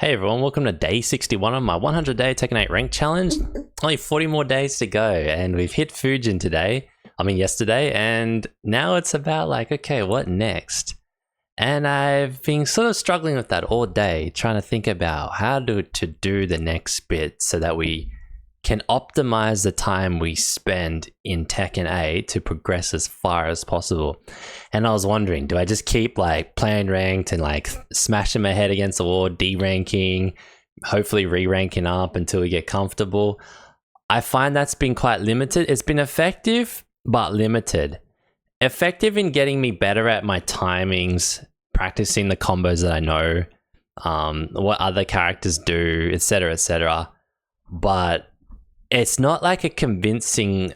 Hey everyone, welcome to day 61 of my 100-day Tekken 8 rank challenge. Only 40 more days to go, and we've hit Fujin yesterday, and now it's about like, okay, what next? And I've been sort of struggling with that all day, trying to think about how to do the next bit so that we can optimize the time we spend in Tekken 8 to progress as far as possible. And I was wondering, do I just keep like playing ranked and like smashing my head against the wall, de-ranking, hopefully re-ranking up until we get comfortable? I find that's been quite limited. It's been effective, but limited. Effective in getting me better at my timings, practicing the combos that I know, what other characters do, etc., etc. But it's not like a convincing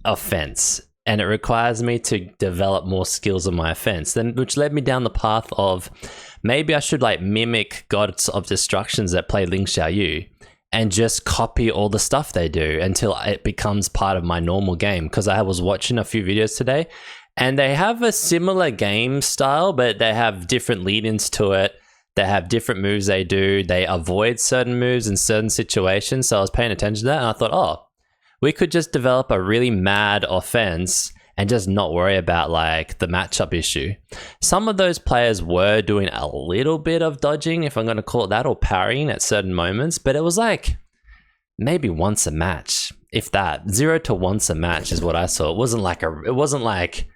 offense, and it requires me to develop more skills on my offense, which led me down the path of maybe I should like mimic Gods of Destructions that play Ling Xiaoyu and just copy all the stuff they do until it becomes part of my normal game. Because I was watching a few videos today and they have a similar game style, but they have different lead-ins to it. They have different moves they do. They avoid certain moves in certain situations. So I was paying attention to that and I thought, oh, we could just develop a really mad offense and just not worry about like the matchup issue. Some of those players were doing a little bit of dodging, if I'm going to call it that, or parrying at certain moments, but it was like maybe once a match, if that. 0 to once a match is what I saw. It wasn't like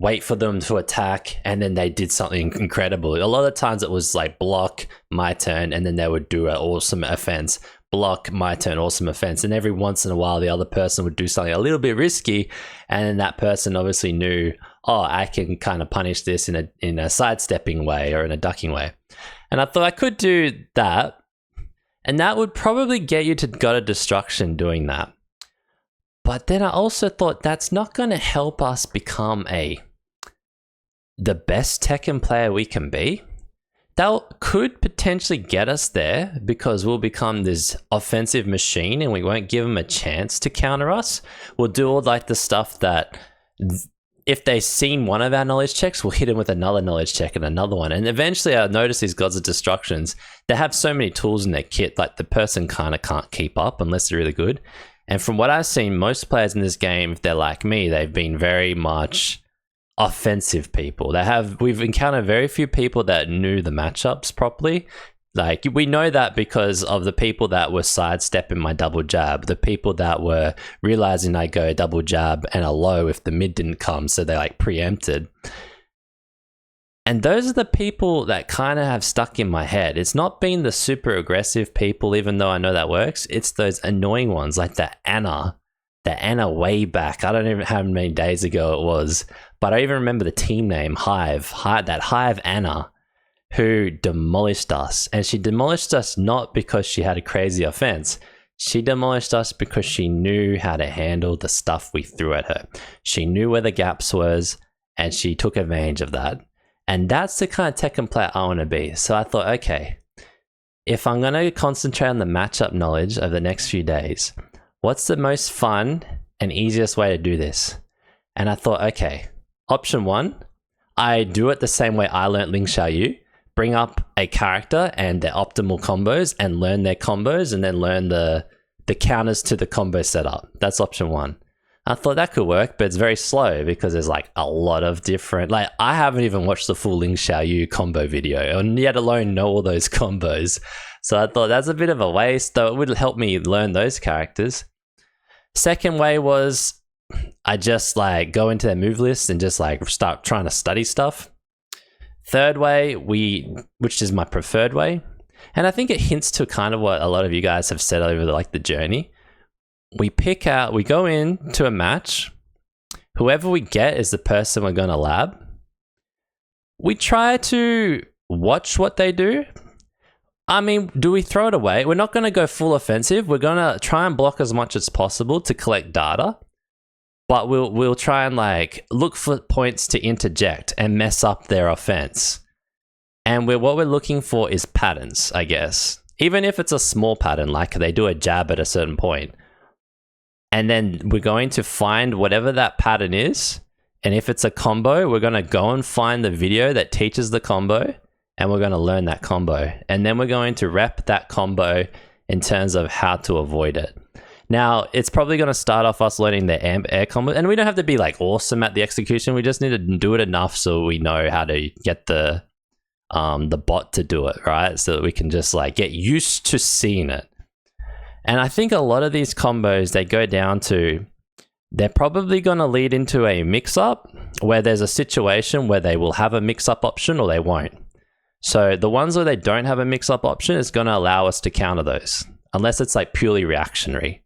wait for them to attack and then they did something incredible. A lot of times it was like block, my turn, and then they would do an awesome offense. Block, my turn, awesome offense. And every once in a while the other person would do something a little bit risky, and then that person obviously knew, oh, I can kind of punish this in a sidestepping way or in a ducking way. And I thought I could do that, and that would probably get you to God of Destruction doing that. But then I also thought that's not going to help us become the best Tekken player we can be. That could potentially get us there because we'll become this offensive machine and we won't give them a chance to counter us. We'll do all like the stuff that if they've seen one of our knowledge checks, we'll hit them with another knowledge check and another one. And eventually I notice these Gods of Destructions, they have so many tools in their kit, like the person kind of can't keep up unless they're really good. And from what I've seen, most players in this game, if they're like me, they've been very much offensive people. We've encountered very few people that knew the matchups properly. Like, we know that because of the people that were sidestepping my double jab, the people that were realizing I go double jab and a low if the mid didn't come, so they like preempted. And those are the people that kind of have stuck in my head. It's not been the super aggressive people, even though I know that works. It's those annoying ones like the Anna way back. I don't even know how many days ago it was, but I even remember the team name, Hive, that Hive Anna, who demolished us. And she demolished us not because she had a crazy offense. She demolished us because she knew how to handle the stuff we threw at her. She knew where the gaps was, and she took advantage of that. And that's the kind of Tekken player I want to be. So I thought, okay, if I'm going to concentrate on the matchup knowledge over the next few days, what's the most fun and easiest way to do this? And I thought, okay, option 1, I do it the same way I learned Ling Xiaoyu. Bring up a character and their optimal combos and learn their combos, and then learn the counters to the combo setup. That's option 1. I thought that could work, but it's very slow because there's like a lot of different, like I haven't even watched the full Ling Xiaoyu combo video, and yet alone know all those combos. So I thought that's a bit of a waste, though it would help me learn those characters. Second way was I just like go into their move list and just like start trying to study stuff. Third way, which is my preferred way, and I think it hints to kind of what a lot of you guys have said over the journey. We go into a match, whoever we get is the person we're going to lab. We try to watch what they do. I mean, do we throw it away? We're not going to go full offensive. We're going to try and block as much as possible to collect data, but we'll try and like look for points to interject and mess up their offense. And what we're looking for is patterns, I guess. Even if it's a small pattern, like they do a jab at a certain point. And then we're going to find whatever that pattern is. And if it's a combo, we're going to go and find the video that teaches the combo and we're going to learn that combo. And then we're going to rep that combo in terms of how to avoid it. Now, it's probably going to start off us learning the amp air combo, and we don't have to be like awesome at the execution. We just need to do it enough so we know how to get the bot to do it, right? So that we can just like get used to seeing it. And I think a lot of these combos, they go down to, they're probably going to lead into a mix-up where there's a situation where they will have a mix-up option or they won't. So the ones where they don't have a mix-up option is going to allow us to counter those, unless it's like purely reactionary.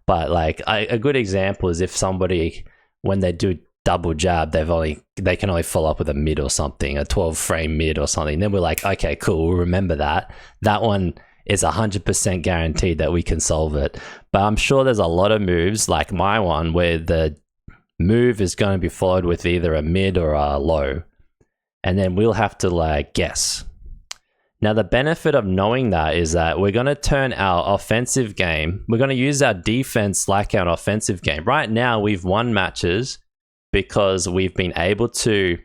But like a good example is if somebody, when they do double jab, they can only follow up with a mid or something, a 12 frame mid or something. Then we're like, okay, cool, we'll remember that. That one is 100% guaranteed that we can solve it. But I'm sure there's a lot of moves like my one where the move is going to be followed with either a mid or a low. And then we'll have to like guess. Now, the benefit of knowing that is that we're going to turn our offensive game, we're going to use our defense like our offensive game. Right now, we've won matches because we've been able to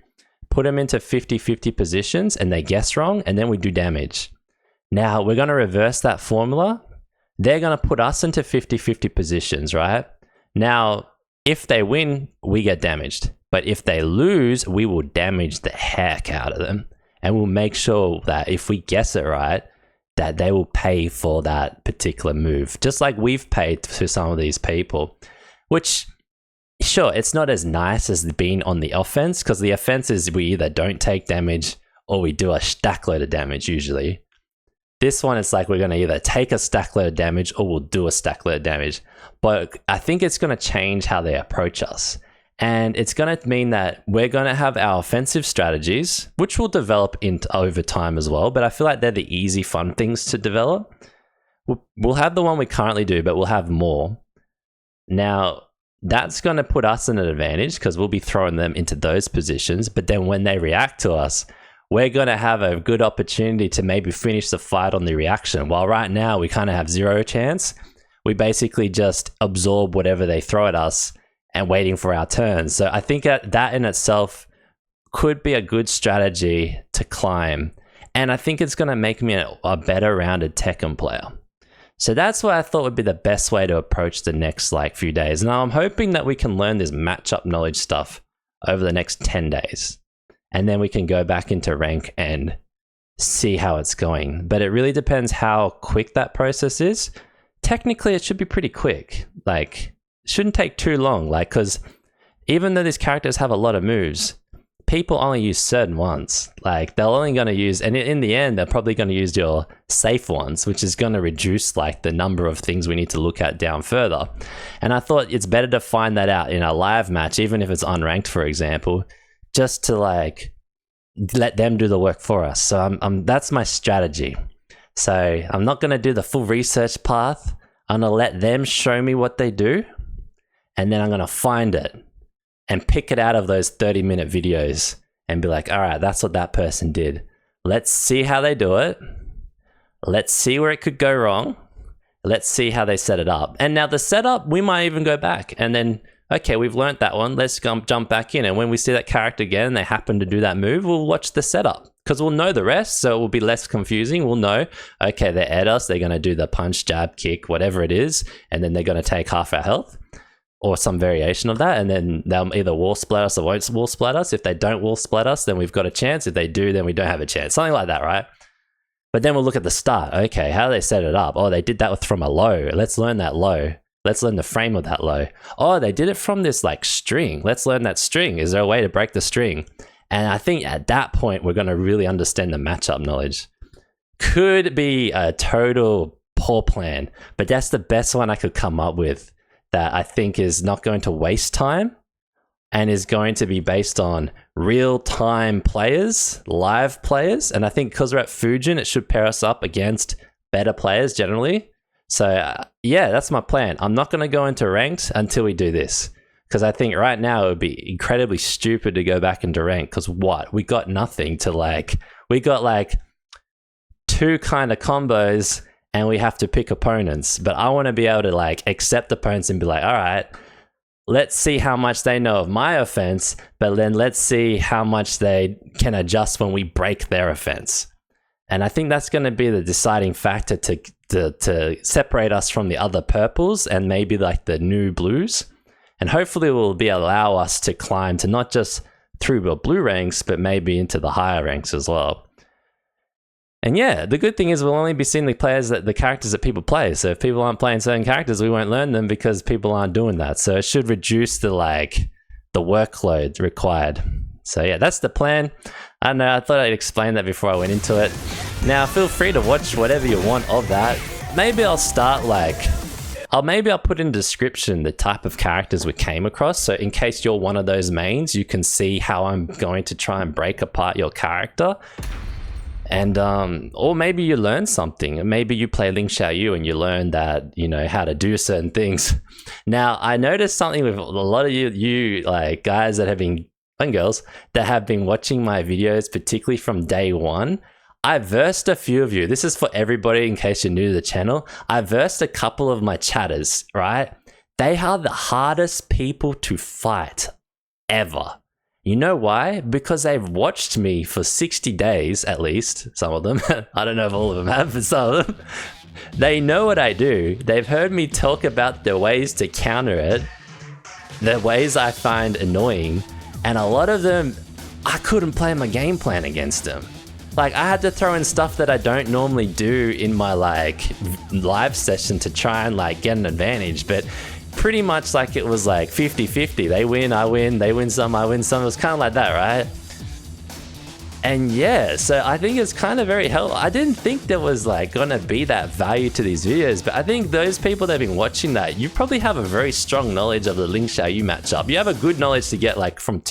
put them into 50-50 positions and they guess wrong, and then we do damage. Now, we're going to reverse that formula. They're going to put us into 50-50 positions, right? Now, if they win, we get damaged. But if they lose, we will damage the heck out of them. And we'll make sure that if we guess it right, that they will pay for that particular move. Just like we've paid to some of these people. Which, sure, it's not as nice as being on the offense, because the offense is we either don't take damage or we do a stack load of damage usually. This one, it's like we're going to either take a stack load of damage or we'll do a stack load of damage. But I think it's going to change how they approach us. And it's going to mean that we're going to have our offensive strategies, which will develop over time as well. But I feel like they're the easy, fun things to develop. We'll have the one we currently do, but we'll have more. Now, that's going to put us in an advantage because we'll be throwing them into those positions. But then when they react to us, we're going to have a good opportunity to maybe finish the fight on the reaction. While right now, we kind of have zero chance. We basically just absorb whatever they throw at us and waiting for our turn. So I think that in itself could be a good strategy to climb. And I think it's going to make me a better rounded Tekken player. So that's what I thought would be the best way to approach the next few days. Now I'm hoping that we can learn this matchup knowledge stuff over the next 10 days. And then we can go back into rank and see how it's going. But it really depends how quick that process is. Technically, it should be pretty quick. Shouldn't take too long, because even though these characters have a lot of moves, people only use certain ones. They're only going to use, and in the end, they're probably going to use your safe ones, which is going to reduce the number of things we need to look at down further. And I thought it's better to find that out in a live match, even if it's unranked, for example, just to let them do the work for us. So that's my strategy. So I'm not going to do the full research path. I'm going to let them show me what they do. And then I'm going to find it and pick it out of those 30-minute videos and be like, all right, that's what that person did. Let's see how they do it. Let's see where it could go wrong. Let's see how they set it up. And now the setup, we might even go back and then, okay, we've learned that one. Let's jump back in. And when we see that character again and they happen to do that move, we'll watch the setup because we'll know the rest. So it will be less confusing. We'll know, okay, they're at us. They're going to do the punch, jab, kick, whatever it is. And then they're going to take half our health, or some variation of that, and then they'll either wall splat us or won't wall splat us. If they don't wall splat us, then we've got a chance. If they do, then we don't have a chance. Something like that, right? But then we'll look at the start. Okay, how do they set it up? Oh, they did that from a low. Let's learn that low. Let's learn the frame of that low. Oh, they did it from this string. Let's learn that string. Is there a way to break the string? And I think at that point, we're going to really understand the matchup knowledge. Could be a total poor plan, but that's the best one I could come up with that I think is not going to waste time and is going to be based on real-time players, live players. And I think because we're at Fujin, it should pair us up against better players generally. So yeah, that's my plan. I'm not going to go into ranked until we do this, because I think right now it would be incredibly stupid to go back into ranked, because we got nothing to we got two kind of combos and we have to pick opponents. But I want to be able to accept opponents and be like, all right, let's see how much they know of my offense, but then let's see how much they can adjust when we break their offense. And I think that's going to be the deciding factor to separate us from the other purples and maybe like the new blues. And hopefully it will allow us to climb to not just through the blue ranks, but maybe into the higher ranks as well. And yeah, the good thing is we'll only be seeing the characters that people play. So if people aren't playing certain characters, we won't learn them because people aren't doing that. So it should reduce the workload required. So yeah, that's the plan. I don't know, I thought I'd explain that before I went into it. Now feel free to watch whatever you want of that. Maybe I'll start maybe I'll put in the description the type of characters we came across. So in case you're one of those mains, you can see how I'm going to try and break apart your character. And or maybe you learn something. Maybe you play Ling Xiaoyu and you learn that, you know, how to do certain things. Now I noticed something with a lot of you like guys that have been, and girls that have been watching my videos, particularly from day one. I versed a few of you. This is for everybody in case you're new to the channel. I versed a couple of my chatters, right? They are the hardest people to fight ever. You know why? Because they've watched me for 60 days at least, some of them. I don't know if all of them have, but some of them. They know what I do. They've heard me talk about the ways to counter it, the ways I find annoying, and a lot of them, I couldn't play my game plan against them. Like I had to throw in stuff that I don't normally do in my live session to try and get an advantage, but pretty much it was 50-50. They win, I win, they win some, I win some. It was kind of like that, right? And yeah, so I think it's kind of very helpful. I didn't think there was gonna be that value to these videos, but I think those people that have been watching that, you probably have a very strong knowledge of the Ling Xiaoyu matchup. You have a good knowledge to get from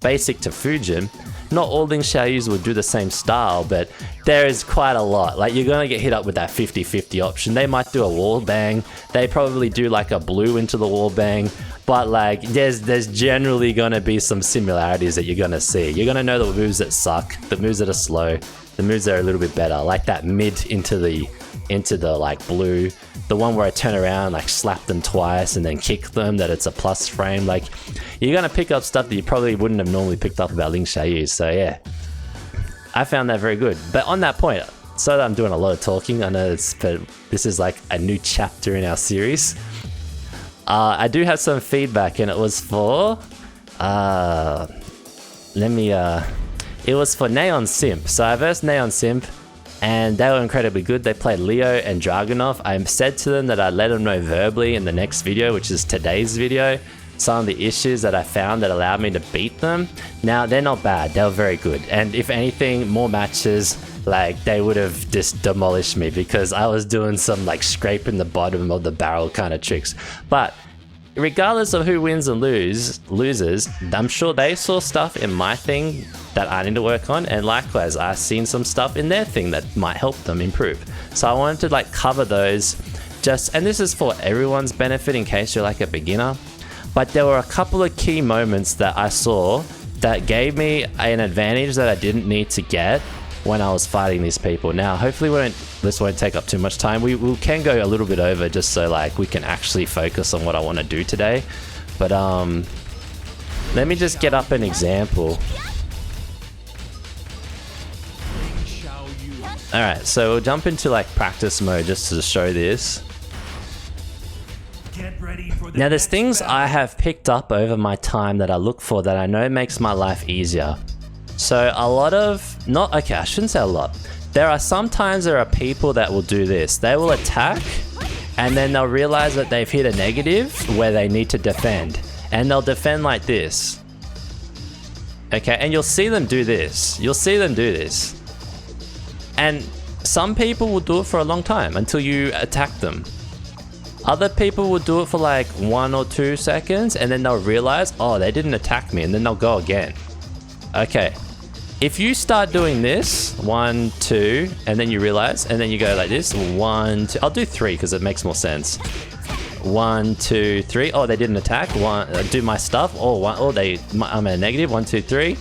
basic to Fujin. Not all Ling Xiaoyus will do the same style, but there is quite a lot. You're gonna get hit up with that 50-50 option. They might do a wall bang. They probably do a blue into the wall bang. But there's generally gonna be some similarities that you're gonna see. You're gonna know the moves that suck, the moves that are slow, the moves that are a little bit better, like that mid into the blue, the one where I turn around, slap them twice and then kick them, that it's a plus frame. You're gonna pick up stuff that you probably wouldn't have normally picked up about Ling Xiaoyu. So yeah, I found that very good. But on that point, so that I'm doing a lot of talking, I know but this is a new chapter in our series. I do have some feedback, and it was for it was for Neon Simp. So I versed Neon Simp and they were incredibly good. They played Leo and Dragunov. I said to them that I'd let them know verbally in the next video, which is today's video, some of the issues that I found that allowed me to beat them. Now, they're not bad. They were very good. And if anything, more matches, they would have just demolished me because I was doing some scraping the bottom of the barrel kind of tricks. But regardless of who wins and loses, I'm sure they saw stuff in my thing that I need to work on, and likewise I've seen some stuff in their thing that might help them improve. So I wanted to cover those, and this is for everyone's benefit in case you're a beginner. But there were a couple of key moments that I saw that gave me an advantage that I didn't need to get when I was fighting these people. Now, hopefully this won't take up too much time. We can go a little bit over just so we can actually focus on what I want to do today. But let me just get up an example. Alright, so we'll jump into practice mode just to show this. Now there's things I have picked up over my time that I look for that I know makes my life easier. So a lot of, I shouldn't say a lot. There are people that will do this. They will attack and then they'll realize that they've hit a negative where they need to defend. And they'll defend like this. Okay, and you'll see them do this. And some people will do it for a long time until you attack them. Other people will do it for 1 or 2 seconds and then they'll realize, oh, they didn't attack me, and then they'll go again. Okay, if you start doing this, 1, 2, and then you realize, and then you go like this, 1, 2, I'll do 3 because it makes more sense. 1, 2, 3, oh, they didn't attack, do my stuff, I'm at a negative, 1, 2, 3,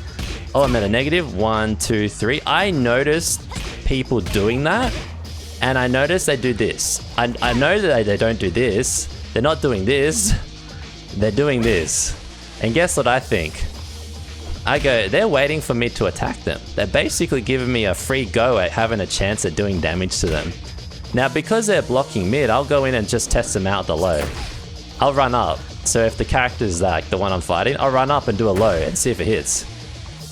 oh, I'm at a negative, 1, 2, 3. I noticed people doing that, and I noticed they do this. I know that they don't do this, they're not doing this, they're doing this. And guess what I think? I go, they're waiting for me to attack them. They're basically giving me a free go at having a chance at doing damage to them. Now, because they're blocking mid, I'll go in and just test them out at the low. I'll run up. So if the character's like the one I'm fighting, I'll run up and do a low and see if it hits.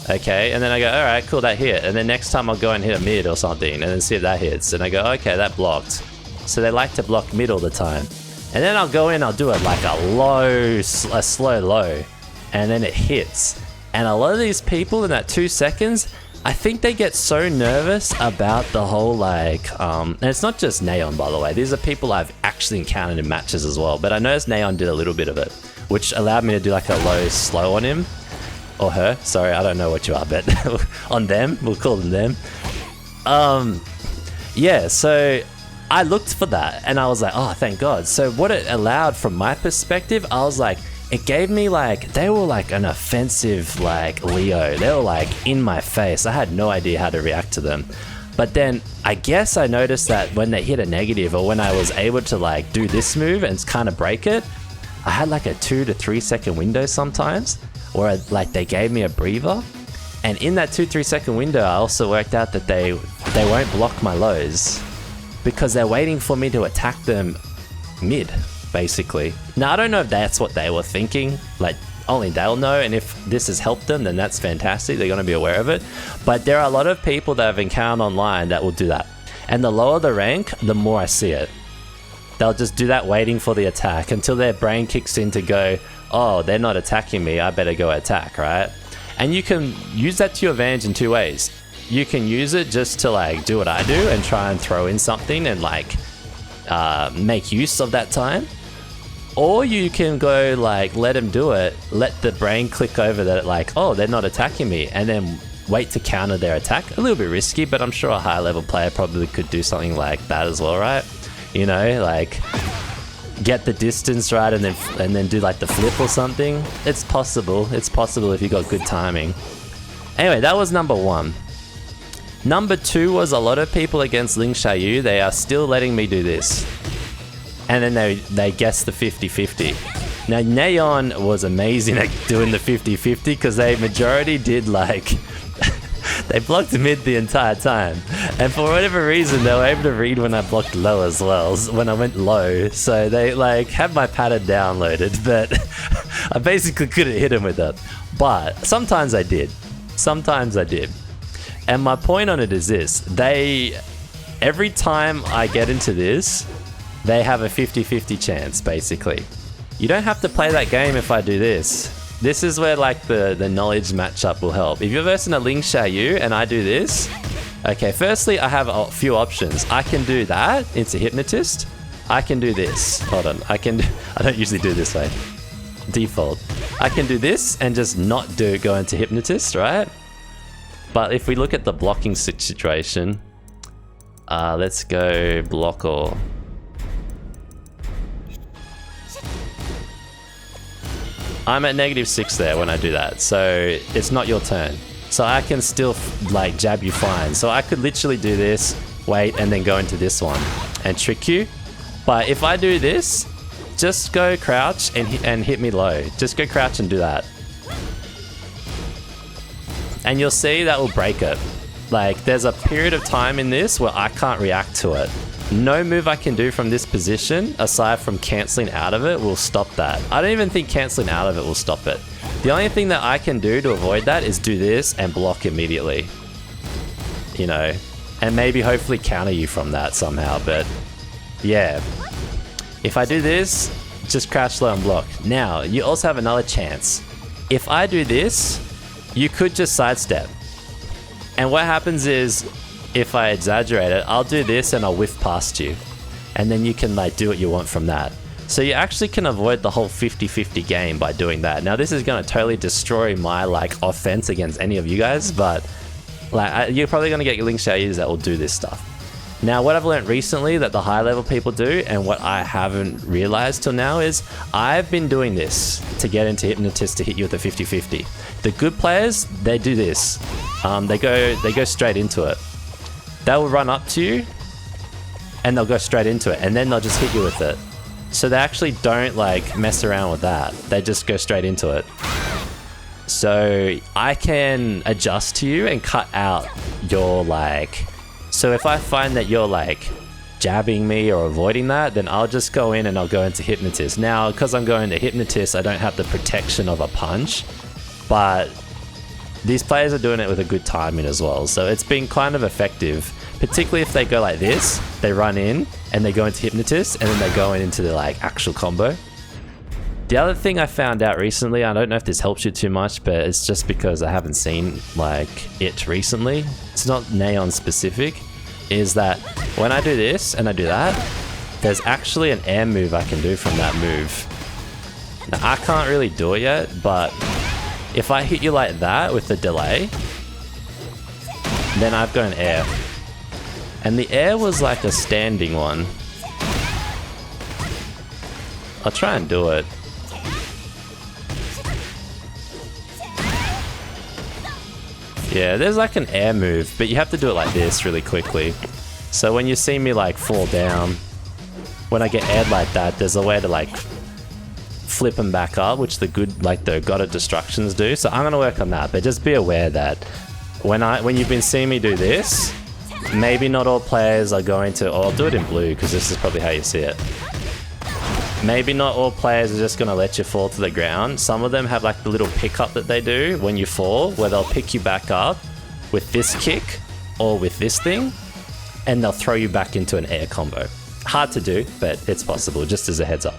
Okay, and then I go, alright, cool, that hit. And then next time I'll go and hit a mid or something and then see if that hits. And I go, okay, that blocked. So they like to block mid all the time. And then I'll go in, I'll do it like a slow low. And then it hits. And a lot of these people in that 2 seconds, I think they get so nervous about the whole like, and it's not just Neon, by the way. These are people I've actually encountered in matches as well. But I noticed Neon did a little bit of it, which allowed me to do like a low slow on him. Or her, sorry, I don't know what you are, but on them, we'll call them yeah, so I looked for that and I was like, oh, thank God. So what it allowed from my perspective, I was like, it gave me like, they were like an offensive like Leo. They were like in my face. I had no idea how to react to them. But then I guess I noticed that when they hit a negative or when I was able to like do this move and kind of break it, I had like a 2 to 3 second window sometimes where like they gave me a breather. And in that 2-3 second window, I also worked out that they won't block my lows because they're waiting for me to attack them mid, basically. Now, I don't know if that's what they were thinking, like only they'll know, and if this has helped them, then that's fantastic, they're gonna be aware of it. But there are a lot of people that I've encountered online that will do that. And the lower the rank, the more I see it. They'll just do that waiting for the attack until their brain kicks in to go, oh, they're not attacking me, I better go attack, right? And you can use that to your advantage in 2 ways. You can use it just to like do what I do and try and throw in something and like make use of that time. Or you can go like, let them do it, let the brain click over that like, oh, they're not attacking me, and then wait to counter their attack. A little bit risky, but I'm sure a high level player probably could do something like that as well, right? You know, like get the distance right and then do like the flip or something. It's possible. It's possible if you got good timing. Anyway, that was number 1. Number 2 was a lot of people against Ling Xiaoyu. They are still letting me do this. And then they guessed the 50-50. Now, Neon was amazing at doing the 50-50 because they majority did like... they blocked mid the entire time. And for whatever reason, they were able to read when I blocked low as well, when I went low. So they like had my pattern downloaded, but I basically couldn't hit him with it. But sometimes I did. Sometimes I did. And my point on it is this. Every time I get into this, they have a 50-50 chance, basically. You don't have to play that game if I do this. This is where like the knowledge matchup will help. If you're versing a Ling Xiaoyu and I do this, okay, firstly, I have a few options. I can do that into Hypnotist. I can do this. Hold on. I don't usually do this way. Default. I can do this and just not go into Hypnotist, right? But if we look at the blocking situation, let's go block all. I'm at -6 there when I do that, so it's not your turn. So I can still like jab you fine. So I could literally do this, wait, and then go into this one and trick you. But if I do this, just go crouch and hit me low. Just go crouch and do that. And you'll see that will break it. Like there's a period of time in this where I can't react to it. No move I can do from this position, aside from cancelling out of it, will stop that. I don't even think cancelling out of it will stop it. The only thing that I can do to avoid that is do this and block immediately. You know, and maybe hopefully counter you from that somehow, but yeah. If I do this, just crouch low and block. Now, you also have another chance. If I do this, you could just sidestep. And what happens is, if I exaggerate it, I'll do this and I'll whiff past you. And then you can like do what you want from that. So you actually can avoid the whole 50-50 game by doing that. Now this is going to totally destroy my like offense against any of you guys, but like you're probably going to get Ling Xiaoyus that will do this stuff. Now what I've learned recently that the high level people do, and what I haven't realized till now, is I've been doing this to get into Hypnotist to hit you with the 50-50. The good players, they do this. They go straight into it. They'll run up to you and they'll go straight into it, and then they'll just hit you with it. So they actually don't like mess around with that. They just go straight into it. So I can adjust to you and cut out your like, so if I find that you're like jabbing me or avoiding that, then I'll just go in and I'll go into Hypnotist. Now, because I'm going to Hypnotist, I don't have the protection of a punch, but these players are doing it with a good timing as well. So it's been kind of effective, particularly if they go like this, they run in and they go into Hypnotist and then they go into the like actual combo. The other thing I found out recently, I don't know if this helps you too much, but it's just because I haven't seen like it recently. It's not Neon specific, is that when I do this and I do that, there's actually an air move I can do from that move. Now I can't really do it yet, but if I hit you like that with the delay, then I've got an air. And the air was like a standing one. I'll try and do it. Yeah, there's like an air move, but you have to do it like this really quickly. So when you see me like fall down, when I get aired like that, there's a way to like flip them back up, which the good, like the God of Destructions do. So I'm gonna work on that, but just be aware that when you've been seeing me do this, maybe not all players are going to, or I'll do it in blue because this is probably how you see it. Maybe not all players are just going to let you fall to the ground. Some of them have like the little pickup that they do when you fall, where they'll pick you back up with this kick or with this thing, and they'll throw you back into an air combo. Hard to do, but it's possible, just as a heads up.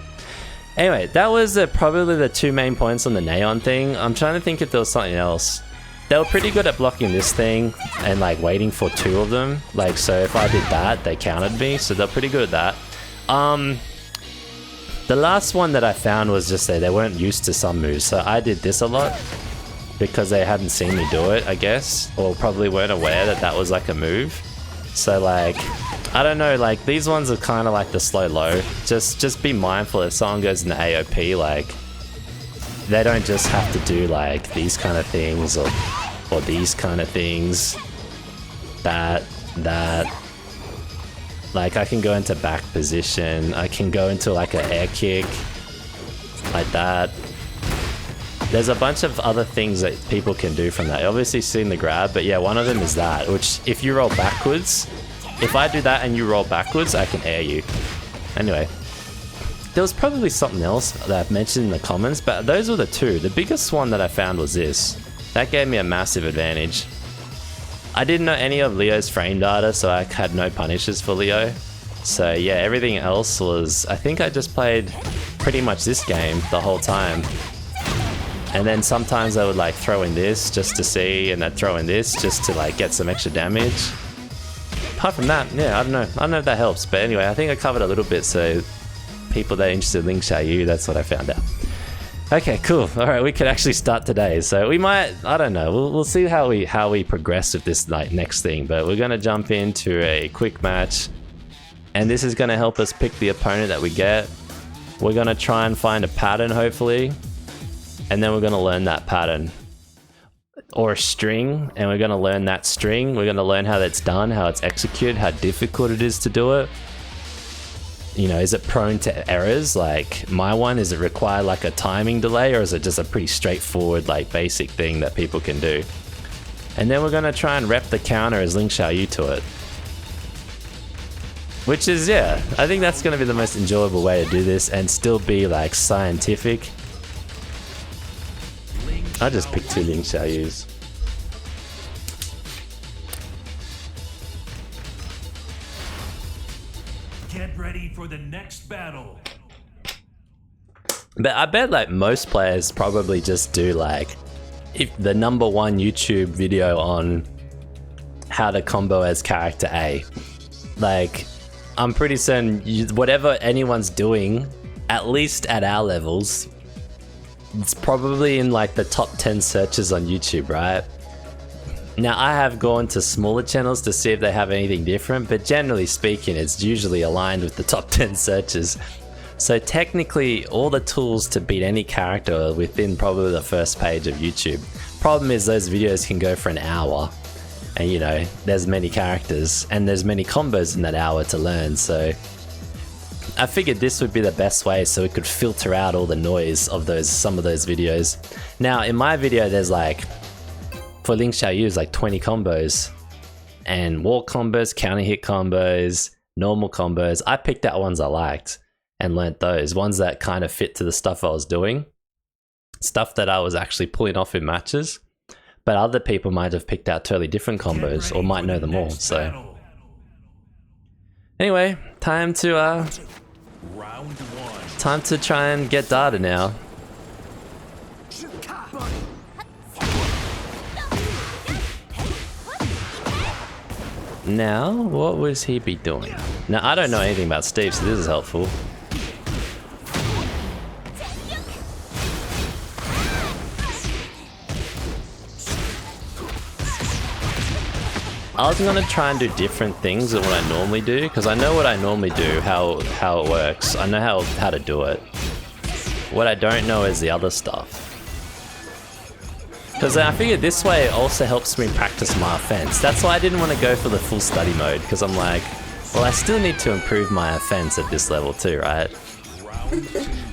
Anyway, that was probably the two main points on the Neon thing. I'm trying to think if there was something else. They were pretty good at blocking this thing and like waiting for two of them. Like, so if I did that, they countered me, so they're pretty good at that. The last one that I found was just that they weren't used to some moves, so I did this a lot because they hadn't seen me do it, I guess, or probably weren't aware that that was like a move. So like, I don't know, like these ones are kind of like the slow low. Just be mindful if someone goes into AOP, like they don't just have to do like these kind of things or these kind of things. That. Like I can go into back position, I can go into like an air kick, like that. There's a bunch of other things that people can do from that. Obviously seen the grab, but yeah, one of them is that, which if you roll backwards, if I do that and you roll backwards, I can air you. Anyway, there was probably something else that I've mentioned in the comments, but those were the two. The biggest one that I found was this. That gave me a massive advantage. I didn't know any of Leo's frame data, so I had no punishes for Leo. So yeah, everything else was, I think I just played pretty much this game the whole time. And then sometimes I would like throw in this just to see, and I'd throw in this just to like get some extra damage. Apart from that, yeah, I don't know if that helps, but anyway, I think I covered a little bit, so people that are interested in Ling Xiaoyu, that's what I found out. Okay, cool. All right, we could actually start today. So we might, I don't know. We'll see how we progress with this like next thing. But we're gonna jump into a quick match, and this is gonna help us pick the opponent that we get. We're gonna try and find a pattern, hopefully, and then we're gonna learn that pattern or a string, and we're gonna learn that string. We're gonna learn how that's done, how it's executed, how difficult it is to do it. You know, is it prone to errors? Like my one, is it require like a timing delay, or is it just a pretty straightforward like basic thing that people can do? And then we're gonna try and rep the counter as Ling Xiaoyu to it. Which is, yeah, I think that's gonna be the most enjoyable way to do this and still be like scientific. I just picked two Ling Xiaoyus. Get ready for the next battle. But I bet like most players probably just do like if the #1 YouTube video on how to combo as character A. Like I'm pretty certain whatever anyone's doing, at least at our levels, it's probably in like the top 10 searches on YouTube, right? Now, I have gone to smaller channels to see if they have anything different, but generally speaking, it's usually aligned with the top 10 searches. So technically, all the tools to beat any character are within probably the first page of YouTube. Problem is, those videos can go for an hour, and you know, there's many characters, and there's many combos in that hour to learn, so I figured this would be the best way so it could filter out all the noise of some of those videos. Now, in my video, there's like, for Ling Xiaoyu's like 20 combos. And wall combos, counter hit combos, normal combos. I picked out ones I liked and learnt those. Ones that kind of fit to the stuff I was doing. Stuff that I was actually pulling off in matches. But other people might have picked out totally different combos or might know them all, so. Anyway, time to try and get data now. Now, what would he be doing? Now, I don't know anything about Steve, so this is helpful. I was gonna try and do different things than what I normally do, because I know what I normally do, how it works. I know how to do it. What I don't know is the other stuff. Because I figured this way it also helps me practice my offense. That's why I didn't want to go for the full study mode, because I'm like, well, I still need to improve my offense at this level too, right?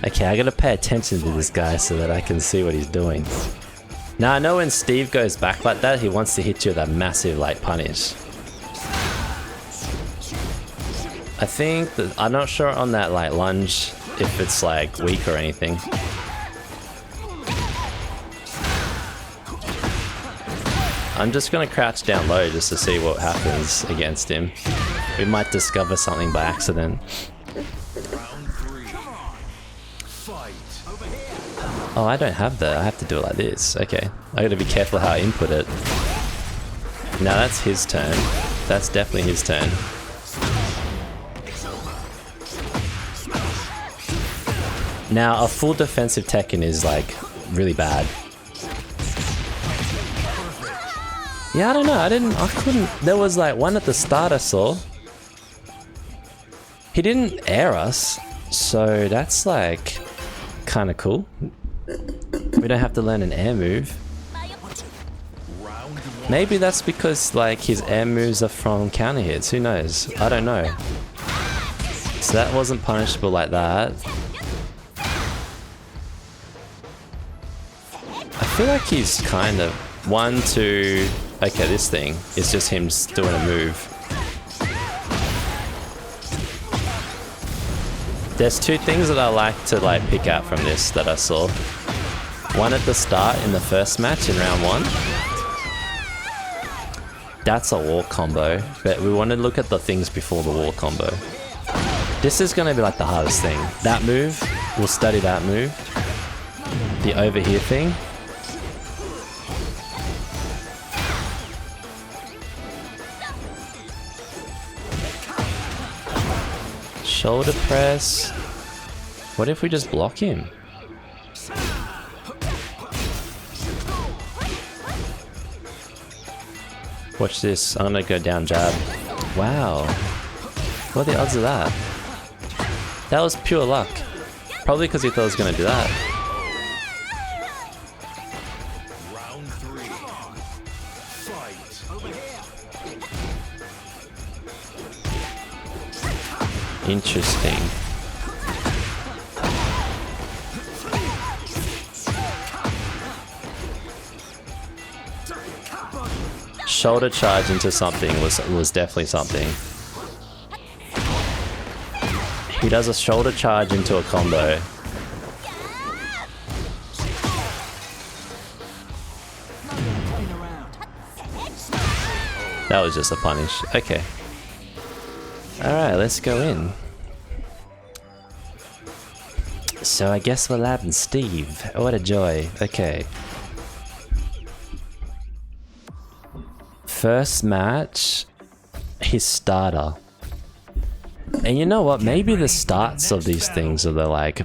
Okay, I gotta pay attention to this guy so that I can see what he's doing. Now I know when Steve goes back like that, he wants to hit you with a massive like punish. I think that, I'm not sure on that like lunge if it's like weak or anything. I'm just gonna crouch down low just to see what happens against him. We might discover something by accident. Oh, I don't have that. I have to do it like this. Okay. I gotta be careful how I input it. Now that's his turn. That's definitely his turn. Now, a full defensive Tekken is like really bad. Yeah, I don't know. I couldn't. There was like one at the start I saw. He didn't air us, so that's like kind of cool. We don't have to learn an air move. Maybe that's because like his air moves are from counter hits. Who knows? I don't know. So that wasn't punishable like that. I feel like he's kind of 1, 2. Okay, this thing is just him doing a move. There's two things that I like to like pick out from this that I saw. One at the start in the first match in round 1. That's a wall combo, but we want to look at the things before the wall combo. This is going to be like the hardest thing. That move, we'll study that move. The over here thing. Shoulder press. What if we just block him? Watch this. I'm gonna go down jab. Wow. What are the odds of that? That was pure luck. Probably because he thought I was gonna do that. Round 3. Fight. Interesting. Shoulder charge into something was definitely something. He does a shoulder charge into a combo. That was just a punish. Okay. Alright, let's go in. So I guess we're labbing Steve. What a joy. Okay. First match, his starter. And you know what? Maybe the starts of these things are the like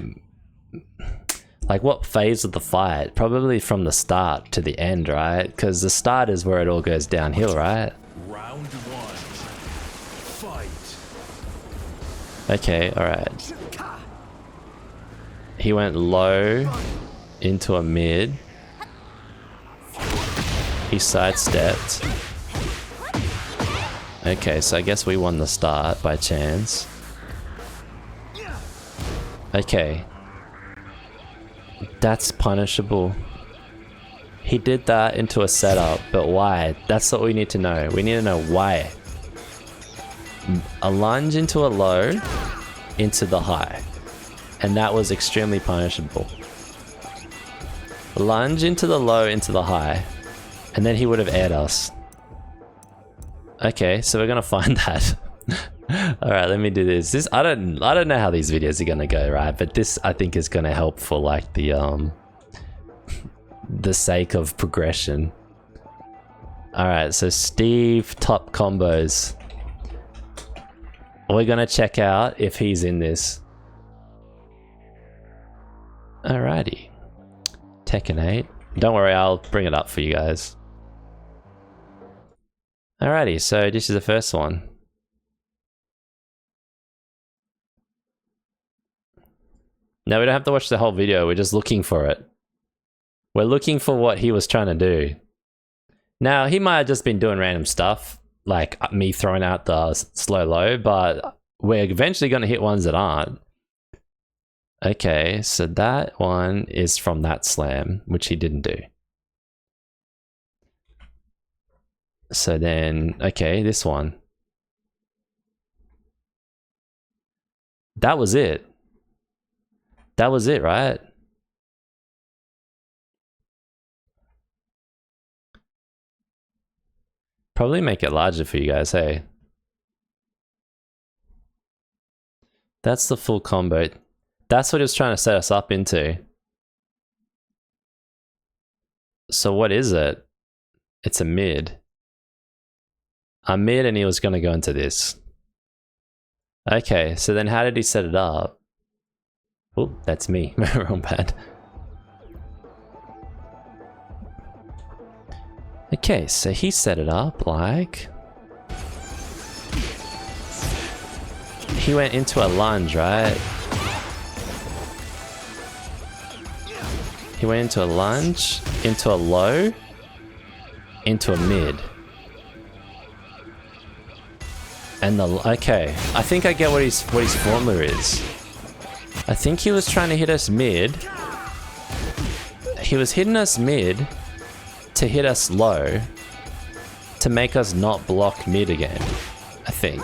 what phase of the fight? Probably from the start to the end, right? Because the start is where it all goes downhill, right? Round 1. Fight. Okay, alright. He went low into a mid. He sidestepped. Okay, so I guess we won the start by chance. Okay. That's punishable. He did that into a setup, but why? That's what we need to know. We need to know why. A lunge into a low, into the high. And that was extremely punishable. Lunge into the low, into the high. And then he would have aired us. Okay, so we're gonna find that. Alright, let me do this. I don't know how these videos are gonna go, right? But this I think is gonna help for like the sake of progression. Alright, so Steve top combos. We're gonna check out if he's in this. Alrighty. Tekken 8. Don't worry, I'll bring it up for you guys. Alrighty, so this is the first one. Now we don't have to watch the whole video, we're just looking for it. We're looking for what he was trying to do. Now, he might have just been doing random stuff, like me throwing out the slow low, but we're eventually going to hit ones that aren't. Okay, so that one is from that slam, which he didn't do. So then, okay, this one. That was it. That was it, right? Probably make it larger for you guys, hey? That's the full combo. That's what he was trying to set us up into. So what is it? It's a mid. A mid and he was going to go into this. Okay, so then how did he set it up? Oh, that's me. Wrong pad. Okay, so he set it up like... He went into a lunge, right? He went into a lunge, into a low, into a mid. And the... Okay, I think I get what his formula is. I think he was trying to hit us mid. He was hitting us mid to hit us low to make us not block mid again, I think.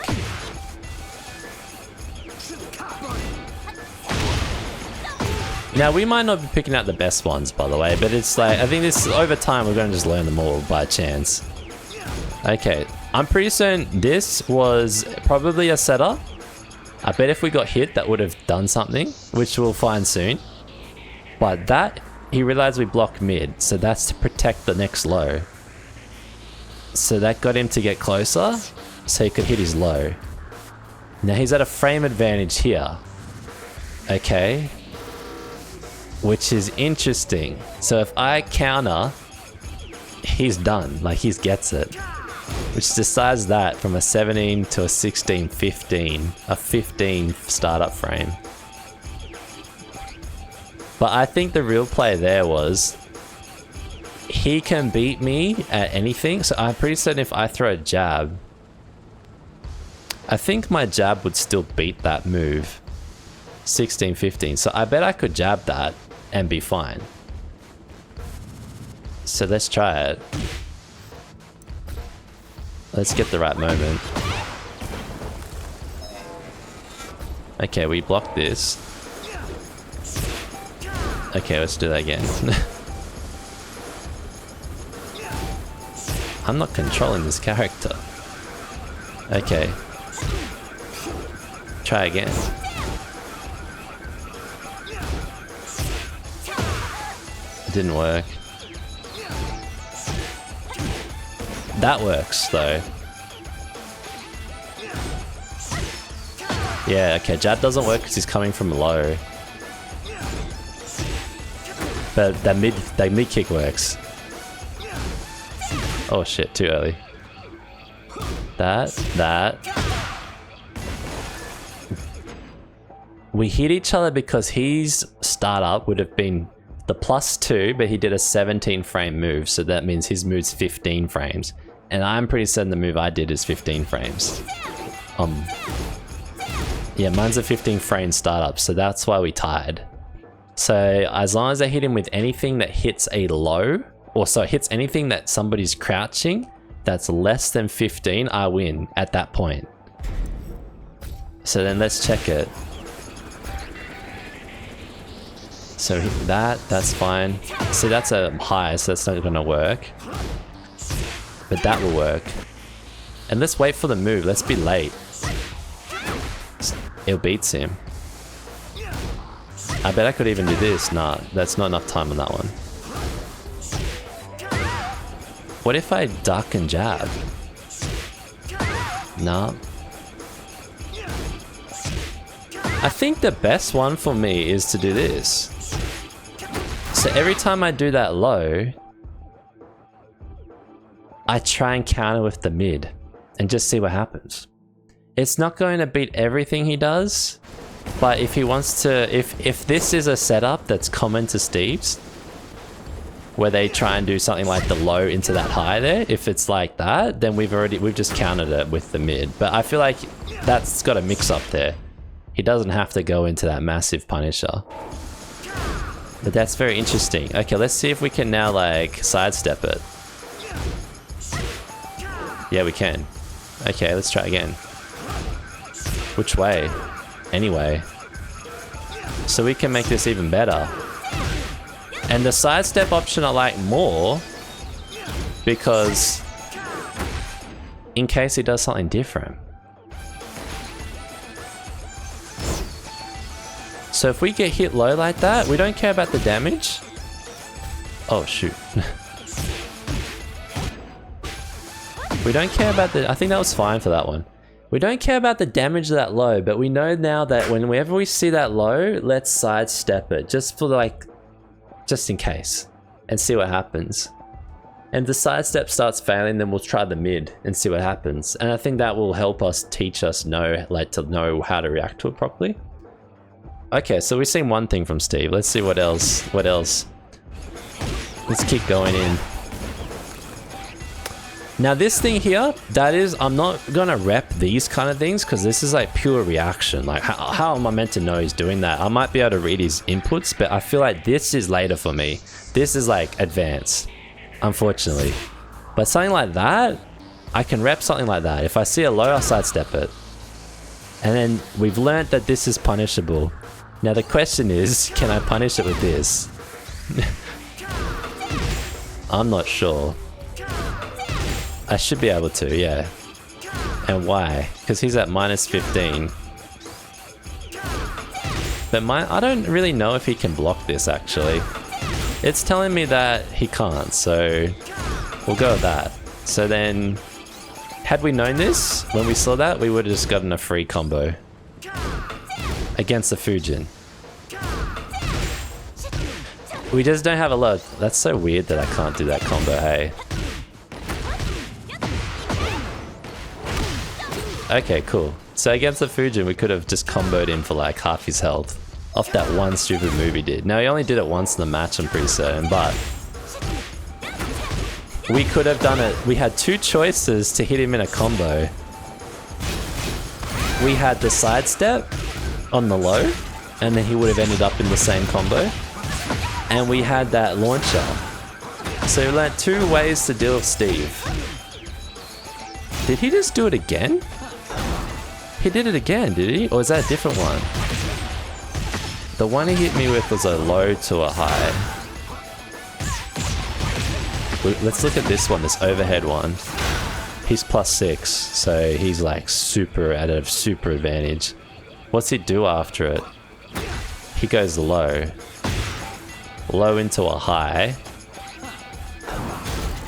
Now, we might not be picking out the best ones, by the way, but it's like, I think this, over time, we're going to just learn them all by chance. Okay, I'm pretty certain this was probably a setup. I bet if we got hit, that would have done something, which we'll find soon. But that, he realized we blocked mid, so that's to protect the next low. So that got him to get closer, so he could hit his low. Now he's at a frame advantage here. Okay. Which is interesting. So if I counter, he's done. Like, he gets it. Which decides that from a 17 to a 16, 15. A 15 startup frame. But I think the real play there was, he can beat me at anything. So I'm pretty certain if I throw a jab, I think my jab would still beat that move. 16, 15. So I bet I could jab that and be fine. So let's try it. Let's get the right moment. Okay, we blocked this. Okay, let's do that again. I'm not controlling this character. Okay. Try again. Didn't work. That works though. Yeah, okay, jab doesn't work because he's coming from low. But that mid kick works. Oh shit, too early. That. We hit each other because his startup would have been the +2, but he did a 17 frame move, so that means his move's 15 frames. And I'm pretty certain the move I did is 15 frames. Yeah, mine's a 15 frame startup, so that's why we tied. So as long as I hit him with anything that hits a low, or so hits anything that somebody's crouching, that's less than 15, I win at that point. So then let's check it. So that's fine. See, that's a high, so that's not gonna work. But that will work. And let's wait for the move, let's be late. It beats him. I bet I could even do this. Nah, that's not enough time on that one. What if I duck and jab? Nah. I think the best one for me is to do this. So every time I do that low, I try and counter with the mid and just see what happens. It's not going to beat everything he does, but if he wants to, if this is a setup that's common to Steve's, where they try and do something like the low into that high there, if it's like that, then we've just countered it with the mid. But I feel like that's got a mix up there. He doesn't have to go into that massive punisher. But that's very interesting. Okay, let's see if we can now like sidestep it. Yeah, we can. Okay, let's try again. Which way? Anyway. So we can make this even better. And the sidestep option I like more because in case he does something different. So if we get hit low like that, we don't care about the damage. Oh shoot. We don't care about the, I think that was fine for that one. We don't care about the damage of that low, but we know now that whenever we see that low, let's sidestep it just for like, just in case, and see what happens. And if the sidestep starts failing, then we'll try the mid and see what happens. And I think that will help us teach us to know how to react to it properly. Okay, so we've seen one thing from Steve. Let's see what else. Let's keep going in. Now this thing here, that is, I'm not gonna rep these kind of things because this is like pure reaction. Like how am I meant to know he's doing that? I might be able to read his inputs, but I feel like this is later for me. This is like advanced, unfortunately. But something like that, I can rep something like that. If I see a low, I'll sidestep it. And then we've learned that this is punishable. Now the question is, can I punish it with this? I'm not sure. I should be able to, yeah. And why? Because he's at minus 15. But I don't really know if he can block this actually. It's telling me that he can't, so we'll go with that. So then, had we known this, when we saw that, we would have just gotten a free combo. Against the Fujin. We just don't have a lot. That's so weird that I can't do that combo, hey? Okay, cool. So against the Fujin, we could have just comboed him for like half his health off that one stupid move he did. Now, he only did it once in the match, I'm pretty certain, but we could have done it. We had two choices to hit him in a combo. We had the sidestep on the low, and then he would have ended up in the same combo. And we had that launcher. So we learned two ways to deal with Steve. Did he just do it again? He did it again, did he? Or is that a different one? The one he hit me with was a low to a high. Let's look at this one, this overhead one. He's +6, so he's like super at a super advantage. What's he do after it? He goes low. Low into a high.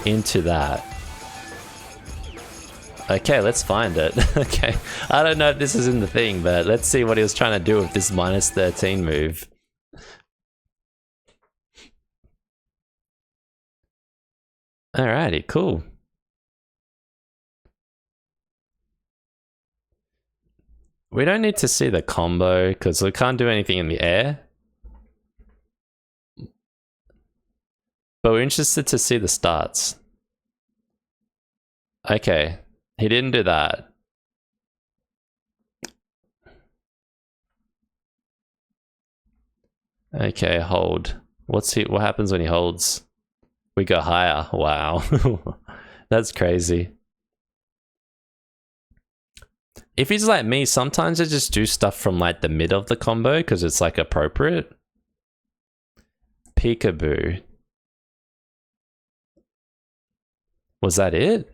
Into that. Okay, let's find it. Okay, I don't know if this is in the thing, but let's see what he was trying to do with this minus 13 move. Alrighty, cool. We don't need to see the combo because we can't do anything in the air. But we're interested to see the starts. Okay. He didn't do that. Okay, hold. What happens when he holds? We go higher. Wow. That's crazy. If he's like me, sometimes I just do stuff from like the mid of the combo because it's like appropriate. Peekaboo. Was that it?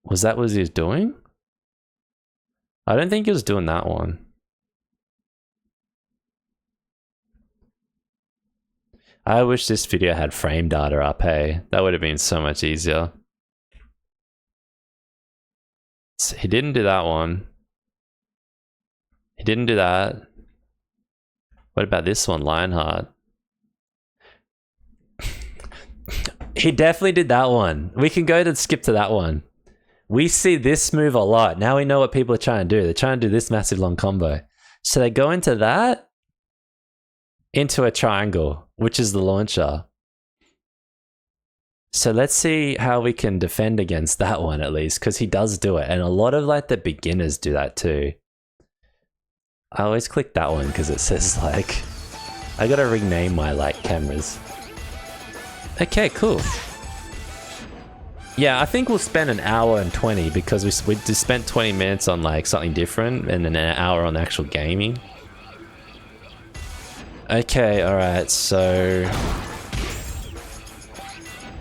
Was that what he was doing? I don't think he was doing that one. I wish this video had frame data up, hey. That would have been so much easier. So he didn't do that one. He didn't do that. What about this one, Lionheart? He definitely did that one. We can go to skip to that one. We see this move a lot. Now we know what people are trying to do. They're trying to do this massive long combo. So they go into that, into a triangle, which is the launcher. So let's see how we can defend against that one at least, because he does do it. And a lot of like the beginners do that too. I always click that one because it says like, I gotta rename my like cameras. Okay, cool. Yeah, I think we'll spend an hour and 20 because we just spent 20 minutes on like something different and then an hour on actual gaming. Okay, alright, so...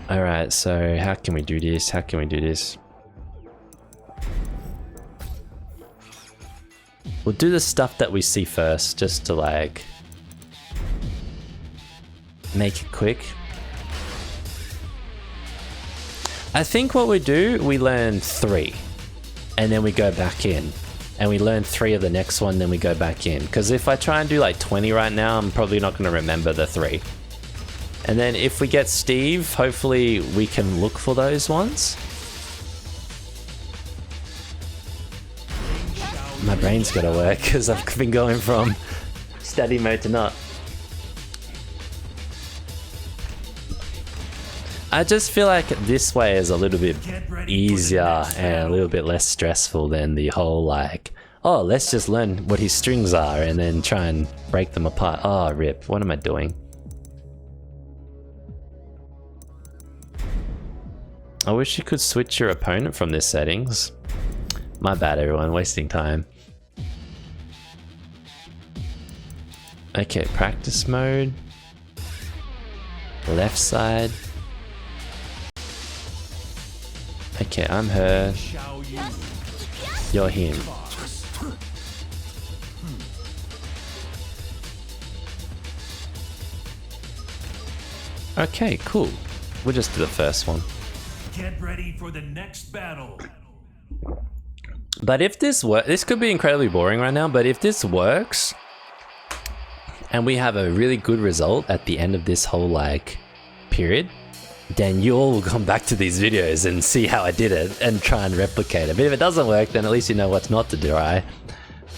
Alright, so how can we do this? How can we do this? We'll do the stuff that we see first, just to like... make it quick. I think what we do, we learn 3. And then we go back in. And we learn 3 of the next one, then we go back in. Because if I try and do like 20 right now, I'm probably not going to remember the 3. And then if we get Steve, hopefully we can look for those ones. My brain's got to work because I've been going from study mode to not. I just feel like this way is a little bit easier and a little bit less stressful than the whole like, oh, let's just learn what his strings are and then try and break them apart. Oh, rip. What am I doing? I wish you could switch your opponent from this settings. My bad, everyone. Wasting time. Okay, practice mode. Left side. Okay, I'm her. You're him. Okay, cool. We'll just do the first one. Get ready for the next battle. But if this works, this could be incredibly boring right now, but if this works, and we have a really good result at the end of this whole like period, then you all will come back to these videos and see how I did it and try and replicate it. But if it doesn't work, then at least you know what not to do, right?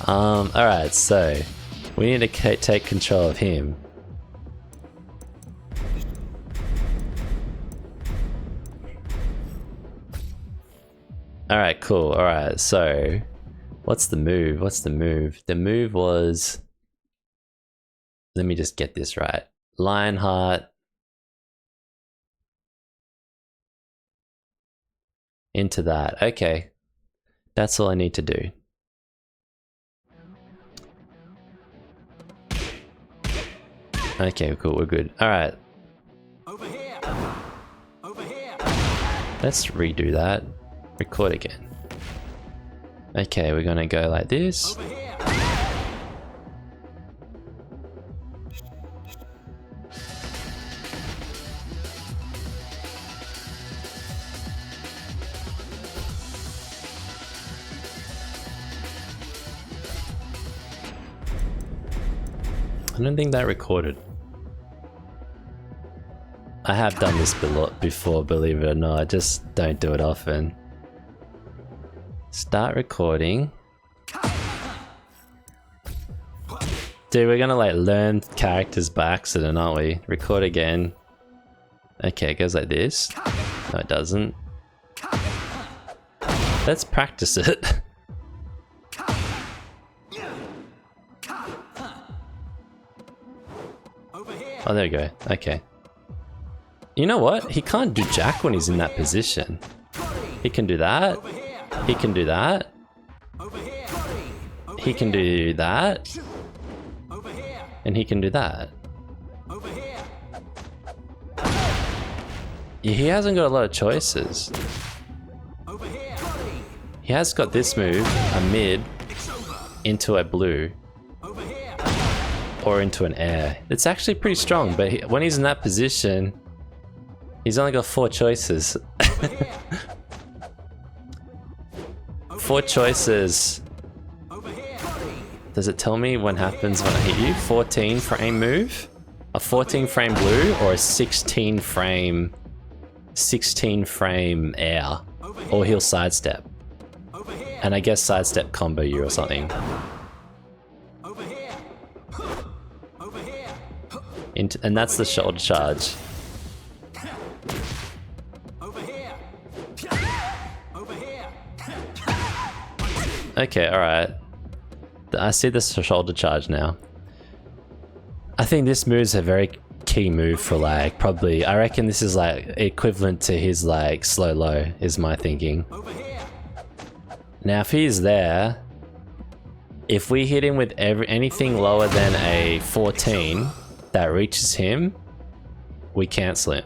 Alright, so we need to take control of him. Alright, cool. Alright, so what's the move? What's the move? The move was... Let me just get this right. Lionheart. Into that. Okay. That's all I need to do. Okay, cool. We're good. Alright. Over here. Over here. Let's redo that. Record again. Okay, we're gonna go like this. Over here. I don't think that recorded. I have done this before, believe it or not. I just don't do it often. Start recording. Dude, we're gonna like learn characters by accident, aren't we? Record again. Okay, it goes like this. No, it doesn't. Let's practice it. Oh, there we go. Okay. You know what? He can't do jack when he's in that position. He can do that. He can do that. He can do that. And he can do that. Yeah, he hasn't got a lot of choices. He has got this move, a mid, into a blue. Or into an air. It's actually pretty strong, but when he's in that position, he's only got 4 choices. 4 choices. Does it tell me what happens when I hit you? 14 frame move, a 14 frame blue, or a 16 frame air, or he'll sidestep. And I guess sidestep combo you or something. And that's the shoulder charge. Okay, alright. I see this shoulder charge now. I think this move's a very key move for like, probably, I reckon this is like equivalent to his like slow low, is my thinking. Now if he's there, if we hit him with anything lower than a 14 that reaches him, we cancel him.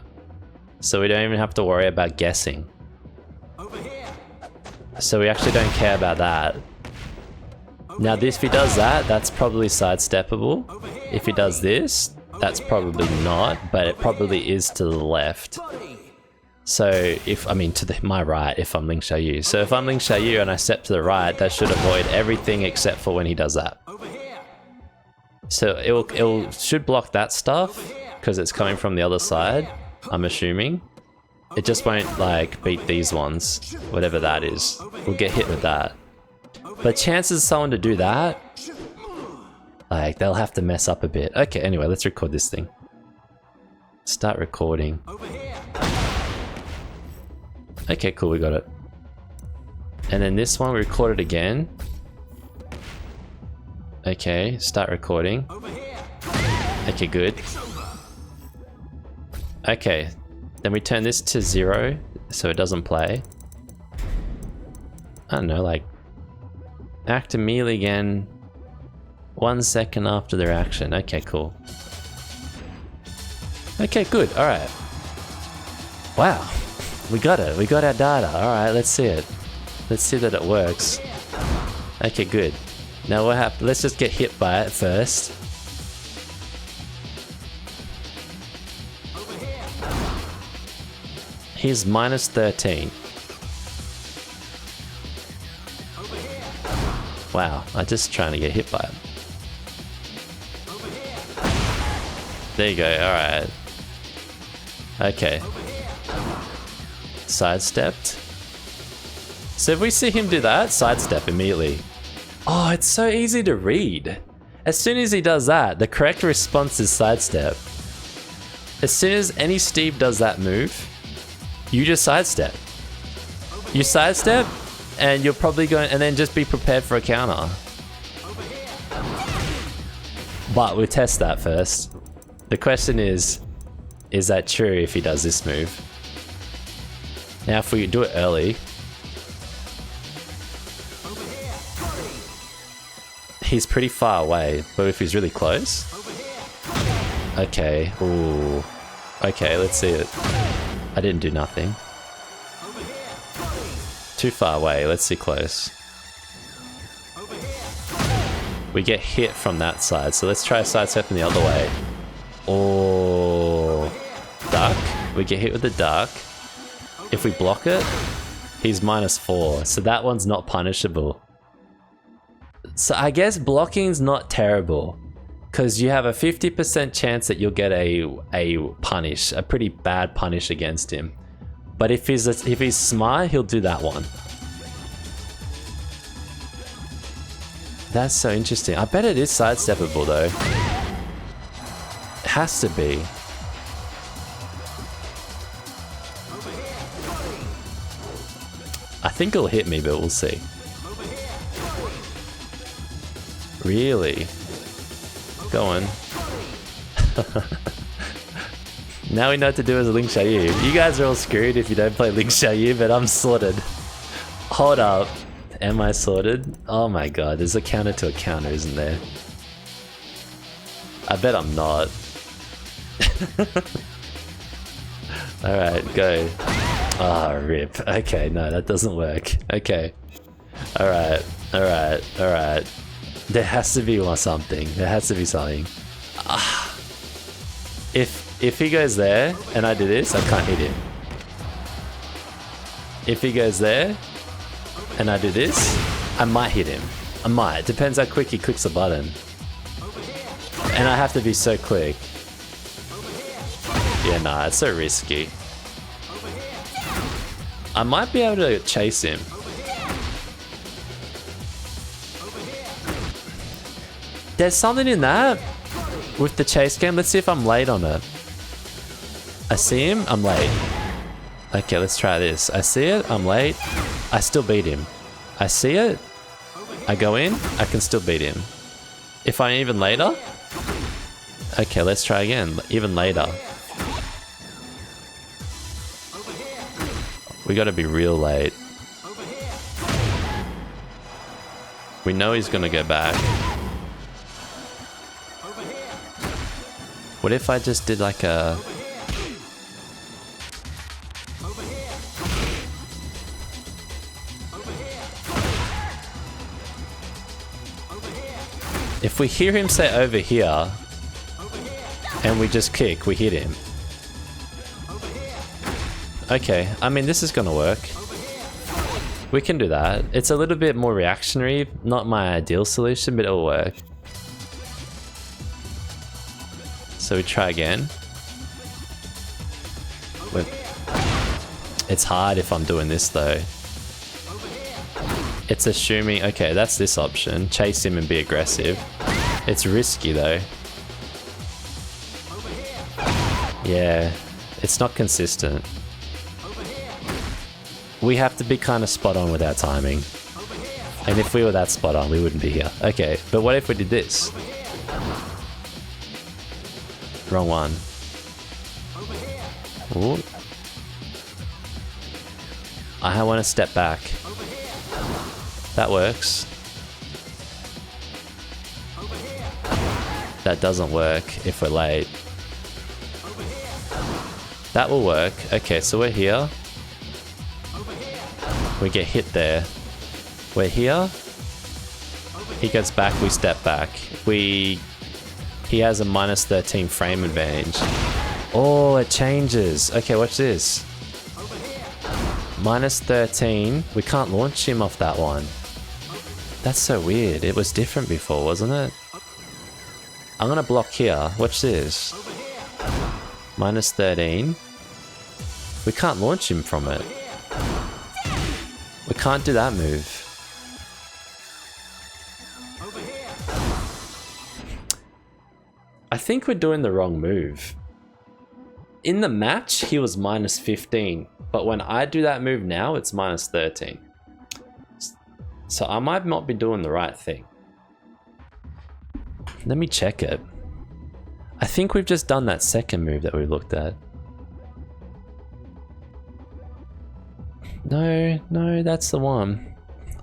So we don't even have to worry about guessing. So we actually don't care about that. Now this, if he does that, that's probably sidesteppable. If he does this, that's probably not, but it probably is to the left. So if, I mean to my right if I'm Ling Xiaoyu. So if I'm Ling Xiaoyu and I step to the right, that should avoid everything except for when he does that. So it should block that stuff because it's coming from the other side, I'm assuming. It just won't like beat these ones, whatever that is. We'll get hit with that. But chances of someone to do that, like they'll have to mess up a bit. Okay, anyway, let's record this thing. Start recording. Okay, cool, we got it. And then this one, we record it again. Okay, start recording. Okay, good. Okay, then we turn this to 0 so it doesn't play. I don't know, like act immediately again 1 second after the reaction. Okay, cool. Okay, good. Alright. Wow. We got it. We got our data. Alright, let's see it. Let's see that it works. Okay, good. Now what happened? Let's just get hit by it first. He's minus 13. Wow, I'm just trying to get hit by it. There you go, alright. Okay. Sidestepped. So if we see him do that, sidestep immediately. Oh, it's so easy to read. As soon as he does that, the correct response is sidestep. As soon as any Steve does that move, you just sidestep. You sidestep, and you're probably going, and then just be prepared for a counter. But we'll test that first. The question is that true if he does this move? Now if we do it early, he's pretty far away, but if he's really close, okay, ooh, okay, let's see it. I didn't do nothing. Too far away, let's see close. We get hit from that side, so let's try sidestepping the other way. Oh, duck. We get hit with the duck. If we block it, he's minus 4, so that one's not punishable. So I guess blocking's not terrible, because you have a 50% chance that you'll get a punish, a pretty bad punish against him. But if he's smart, he'll do that one. That's so interesting. I bet it is sidesteppable though. It has to be. I think it'll hit me, but we'll see. Really? Go on. Now we know what to do as a Link Xiaoyu. You guys are all screwed if you don't play Link Xiaoyu, but I'm sorted. Hold up. Am I sorted? Oh my god, there's a counter to a counter, isn't there? I bet I'm not. Alright, go. Ah, oh, rip. Okay, no, that doesn't work. Okay. Alright, alright, alright. There has to be something. There has to be something. Ah. If he goes there and I do this, I can't hit him. If he goes there and I do this, I might hit him. I might. Depends how quick he clicks the button. And I have to be so quick. Yeah, nah, it's so risky. I might be able to chase him. There's something in that with the chase game. Let's see if I'm late on it. I see him, I'm late. Okay, let's try this. I see it, I'm late. I still beat him. I see it, I go in, I can still beat him. If I'm even later, okay, let's try again. Even later. We gotta be real late. We know he's gonna go back. What if I just did like a... If we hear him say over here, and we just kick, we hit him. Okay, I mean, this is gonna work. We can do that. It's a little bit more reactionary, not my ideal solution, but it'll work. So we try again. It's hard if I'm doing this though. It's assuming, okay, that's this option. Chase him and be aggressive. It's risky though. Yeah, it's not consistent. We have to be kind of spot on with our timing. And if we were that spot on, we wouldn't be here. Okay, but what if we did this? Wrong one. Ooh. I want to step back. That works. That doesn't work if we're late. That will work. Okay, so we're here. We get hit there. We're here. He goes back, we step back. He has a minus 13 frame advantage. Oh, it changes. Okay, watch this. Minus 13. We can't launch him off that one. That's so weird. It was different before, wasn't it? I'm gonna block here. Watch this. Minus 13. We can't launch him from it. We can't do that move. I think we're doing the wrong move. In the match, he was minus 15. But when I do that move now, it's minus 13. So I might not be doing the right thing. Let me check it. I think we've just done that second move that we looked at. No, that's the one.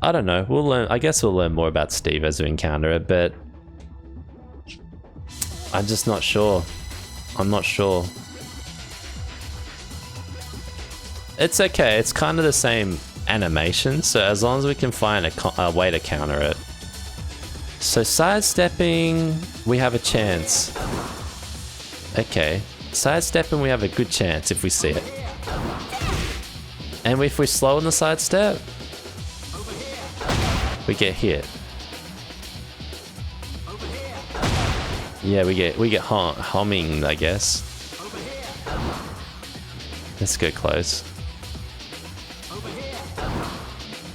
I don't know. We'll learn. I guess we'll learn more about Steve as we encounter it, but I'm just not sure. I'm not sure. It's okay. It's kind of the same animation, so as long as we can find a way to counter it. So sidestepping, we have a chance. Okay. Sidestepping, we have a good chance if we see it. And if we're slow in the sidestep, we get hit. Yeah, we get humming, I guess. Let's go close.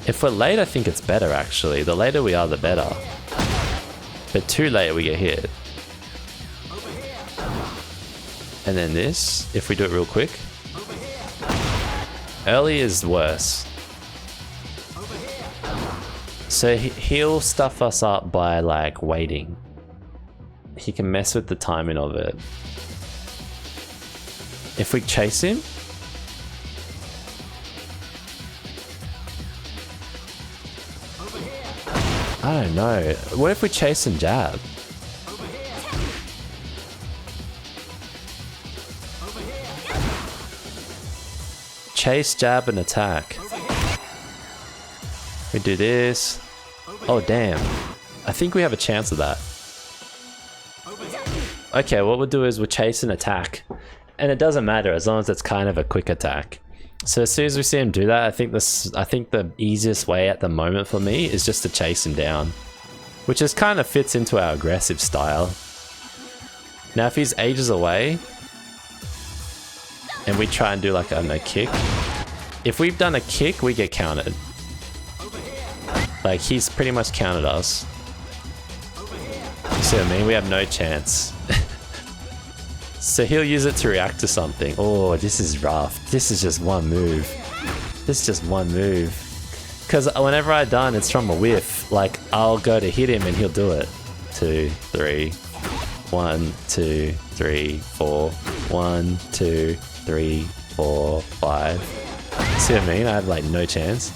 If we're late, I think it's better actually. The later we are, the better. But too late, we get hit. And then this, if we do it real quick. Early is worse. So he'll stuff us up by like waiting. He can mess with the timing of it. If we chase him? I don't know. What if we chase and jab? Chase, jab, and attack. We do this. Oh, damn. I think we have a chance of that. Okay, what we'll do is we'll chase and attack. And it doesn't matter as long as it's kind of a quick attack. So as soon as we see him do that, I think the easiest way at the moment for me is just to chase him down. Which just kind of fits into our aggressive style. Now if he's ages away, and we try and do like, I don't know, kick. If we've done a kick, we get countered. Like, he's pretty much countered us. You see what I mean? We have no chance. So he'll use it to react to something. Oh, this is rough. This is just one move. This is just one move. Because whenever I've done, it's from a whiff. Like, I'll go to hit him and he'll do it. 2, 3. 1, 2, 3, 4. 1, 2, 3, 4, 5. See what I mean? I have like no chance.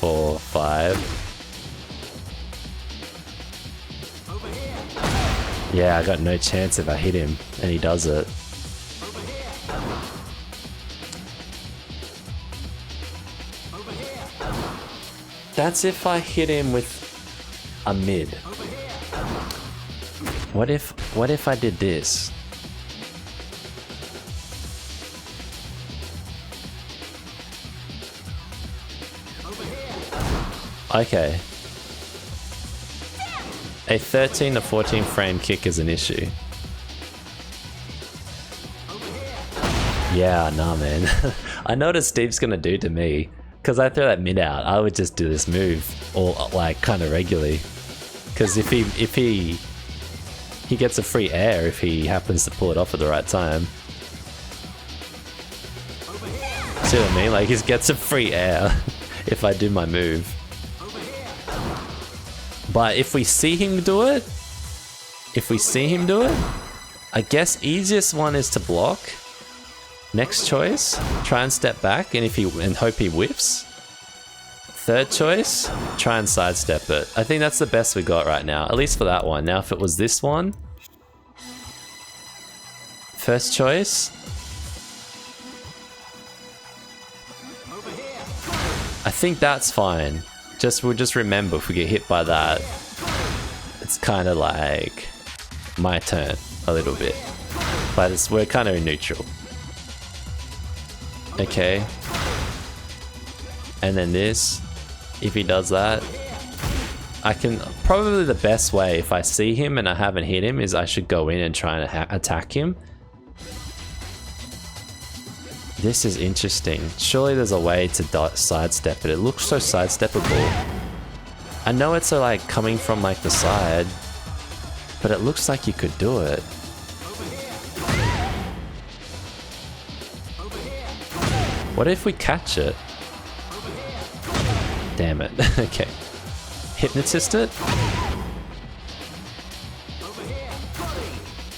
4, 5. Yeah, I got no chance if I hit him and he does it. That's if I hit him with a mid. What if I did this? Okay. A 13 to 14 frame kick is an issue. Yeah, nah man. I know what Steve's gonna do to me. Cause I throw that mid out, I would just do this move all like kind of regularly. Cause if he gets a free air if he happens to pull it off at the right time. See what I mean? Like he gets a free air if I do my move. But if we see him do it, I guess easiest one is to block. Next choice, try and step back and hope he whiffs. Third choice, try and sidestep it. I think that's the best we got right now, at least for that one. Now if it was this one, first choice, I think that's fine. We'll just remember if we get hit by that, it's kind of like my turn a little bit, but we're kind of in neutral. Okay, and then this, if he does that, I can probably the best way if I see him and I haven't hit him is I should go in and try and attack him. This is interesting. Surely there's a way to sidestep it. It looks so sidesteppable. I know it's like coming from like the side, but it looks like you could do it. What if we catch it? Damn it. Okay. Hypnotist it?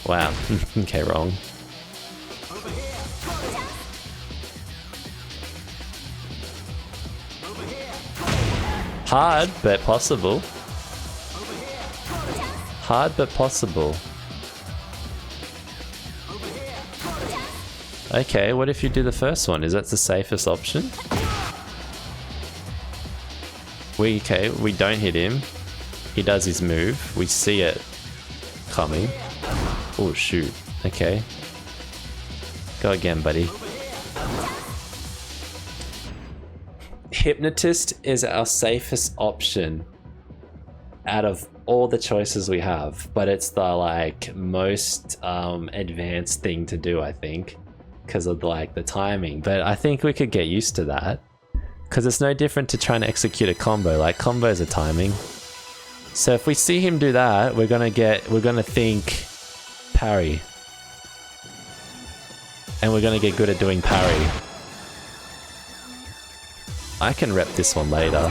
Wow. Okay, wrong. Hard, but possible. Hard, but possible. Okay, what if you do the first one? Is that the safest option? We don't hit him. He does his move. We see it coming. Oh, shoot. Okay. Go again, buddy. Hypnotist is our safest option out of all the choices we have, but it's the like most advanced thing to do, I think, because of like the timing. But I think we could get used to that because it's no different to trying to execute a combo. Like combos are timing. So if we see him do that, we're gonna think parry, and we're gonna get good at doing parry. I can rep this one later.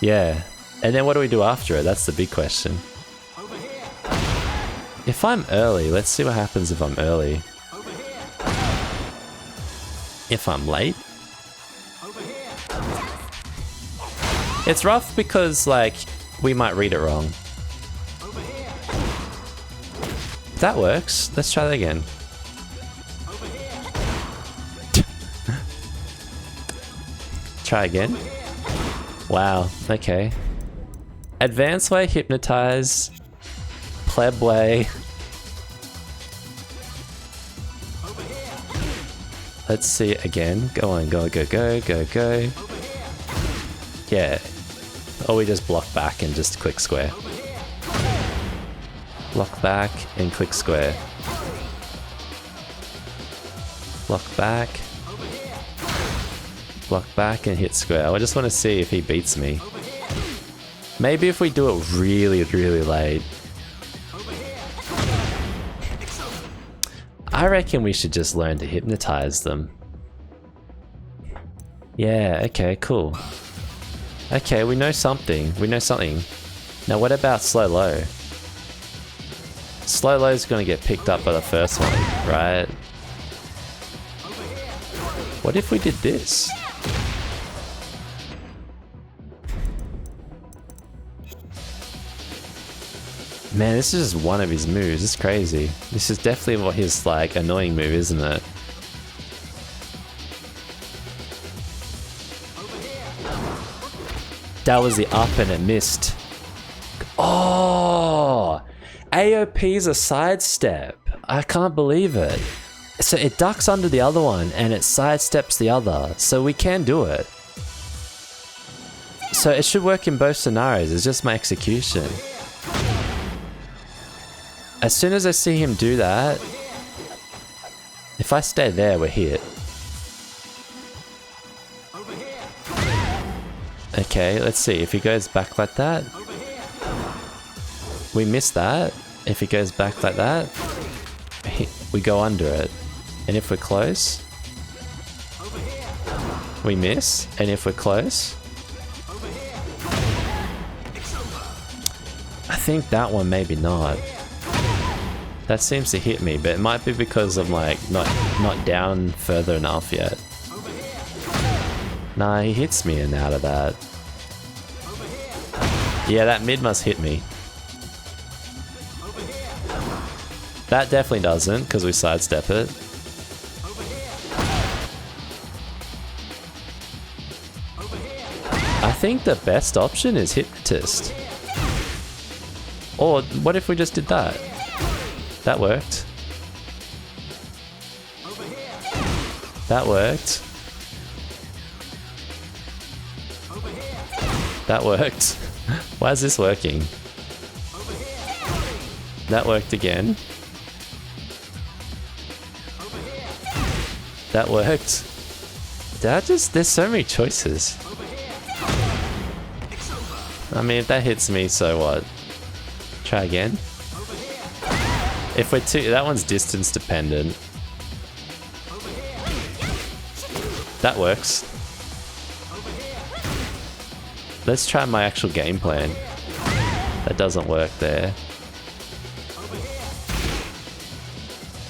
Yeah. And then what do we do after it? That's the big question. If I'm early, let's see what happens if I'm early. if I'm late. It's rough because, like, we might read it wrong. That works. Let's try that again. Try again. Wow, okay. Advanced way, hypnotize. Pleb way. Let's see it again. Go on, go, go, go, go, go. Yeah. Or we just block back and just click square. Block back and click square. Block back. Block back and hit square. I just want to see if he beats me. Maybe if we do it really, really late. I reckon we should just learn to hypnotize them. Yeah, okay, cool. Okay, we know something. We know something. Now what about slow low? Slow low is going to get picked up by the first one, right? What if we did this? Man, this is just one of his moves. It's crazy. This is definitely what his, like, annoying move, isn't it? That was the up and it missed. Oh! AOP's a sidestep. I can't believe it. So it ducks under the other one and it sidesteps the other. So we can do it. So it should work in both scenarios. It's just my execution. As soon as I see him do that, if I stay there, we're hit. Okay, let's see. If he goes back like that, we miss that. If he goes back like that, we go under it. And if we're close, we miss. And if we're close, I think that one maybe not. That seems to hit me, but it might be because I'm like not down further enough yet. Nah, he hits me and out of that. Yeah, that mid must hit me. That definitely doesn't, because we sidestep it. I think the best option is Hypnotist. Or what if we just did that? That worked. That worked. That worked. Why is this working? That worked again. That worked. There's so many choices. I mean, if that hits me, so what? Try again. If we're that one's distance dependent. That works. Let's try my actual game plan. That doesn't work there.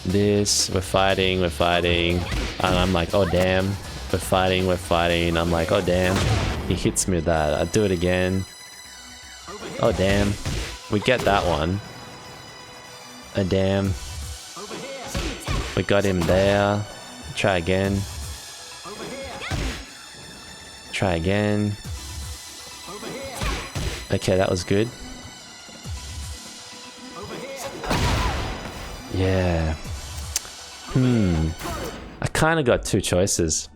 This, we're fighting. And I'm like, oh damn. We're fighting. I'm like, oh damn. He hits me with that. I do it again. Oh damn. We get that one. Oh damn. We got him there. Try again. Try again. Okay, that was good. Yeah. I kind of got two choices.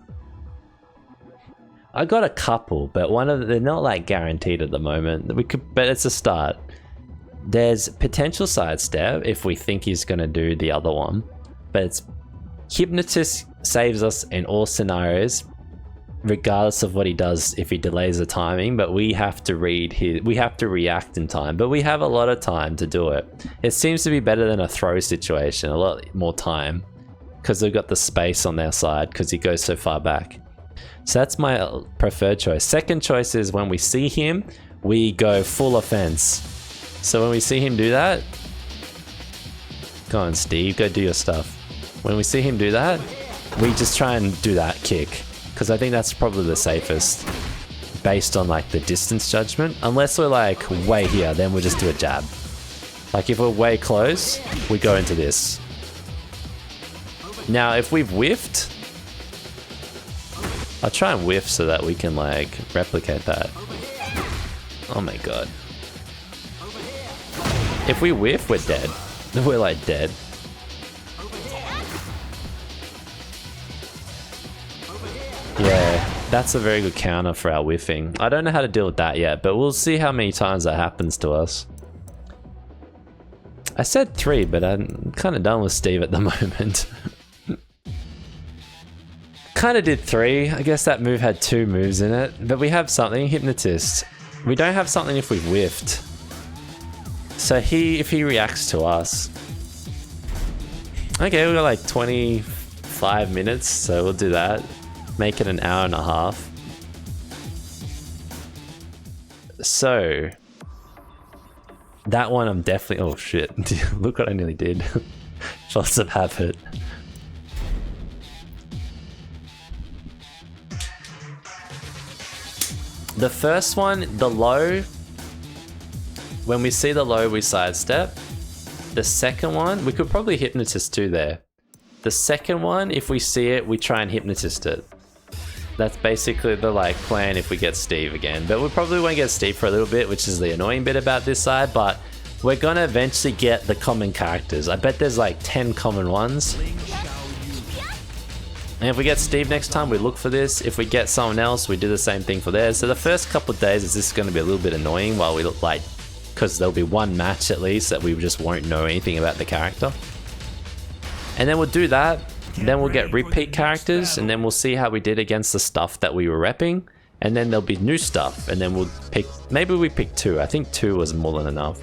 I got a couple, but they're not like guaranteed at the moment. But it's a start. There's potential sidestep if we think he's gonna do the other one, but it's Hypnotist saves us in all scenarios, regardless of what he does if he delays the timing. But we have to react in time. But we have a lot of time to do it. It seems to be better than a throw situation, a lot more time, because they've got the space on their side because he goes so far back. So that's my preferred choice. Second choice is when we see him, we go full offense. So when we see him do that, go on Steve, go do your stuff. When we see him do that, we just try and do that kick. Because I think that's probably the safest. Based on like the distance judgment. Unless we're like way here, then we'll just do a jab. Like if we're way close, we go into this. Now if we've whiffed, I'll try and whiff so that we can like replicate that. Oh my god. If we whiff, we're dead. We're like dead. Yeah, that's a very good counter for our whiffing. I don't know how to deal with that yet, but we'll see how many times that happens to us. I said 3, but I'm kind of done with Steve at the moment. Kind of did 3. I guess that move had 2 moves in it, but we have something, Hypnotist. We don't have something if we've whiffed. So if he reacts to us. Okay, we've got like 25 minutes, so we'll do that. Make it an hour and a half. So that one I'm definitely, oh shit, look what I nearly did. Force of habit. The first one, the low, when we see the low, we sidestep. The second one, we could probably hypnotist too there. The second one, if we see it, we try and hypnotist it. That's basically the like plan if we get Steve again. But we probably won't get Steve for a little bit, which is the annoying bit about this side, but we're gonna eventually get the common characters. I bet there's like 10 common ones. And if we get Steve next time, we look for this. If we get someone else, we do the same thing for theirs. So the first couple of days is this gonna be a little bit annoying while we look like, because there'll be one match at least that we just won't know anything about the character. And then we'll do that. Then we'll get repeat characters, and then we'll see how we did against the stuff that we were repping. And then there'll be new stuff, and then we'll pick, maybe we pick 2. I think 2 was more than enough.